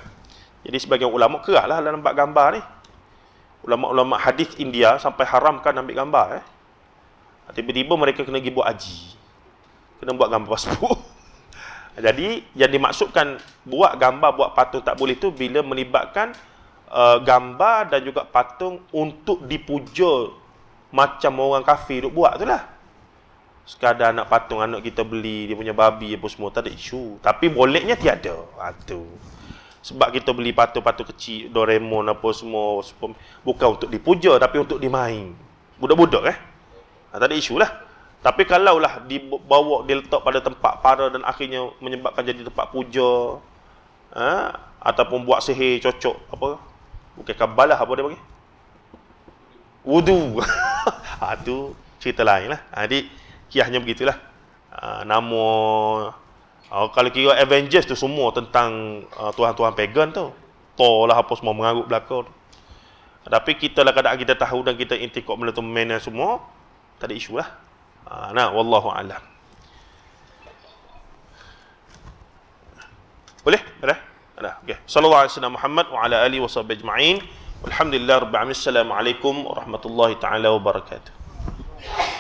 Jadi sebagian ulama kerah lah dalam buat gambar ni. Ulama-ulama hadis India sampai haramkan ambil gambar. Tiba-tiba mereka kena pergi buat haji, kena buat gambar pasport. Jadi yang dimaksudkan buat gambar, buat patung tak boleh tu bila melibatkan gambar dan juga patung untuk dipuja macam orang kafir duk buat tu lah. Sekadar nak patung anak kita beli, dia punya babi apa semua, tak ada isu. Tapi bolehnya tiada. Tu. Sebab kita beli patung-patung kecil, Doraemon apa semua, bukan untuk dipuja tapi untuk dimain. Budak-budak tak ada isu lah. Tapi kalaulah dibawa, diletak pada tempat para dan akhirnya menyebabkan jadi tempat puja, ataupun buat sihir cocok apa, bukan kabalah apa dia panggil, wudu. Tu cerita lain lah. Jadi kiahnya begitulah. Nama kalau kira Avengers tu semua tentang tuhan-tuhan pagan tu, Thor lah apa semua mengarut belakang tu. Tapi kita lah kadang kita tahu dan kita intikad benda tu mainan semua, tak ada isu lah. Wallahu a'lam. Boleh? Ada? Ada. Okey. Sallallahu alaihi wasallam Muhammad wa ala alihi washabbihi ajma'in. Walhamdulillah rabbil alamin. Assalamualaikum warahmatullahi taala wabarakatuh.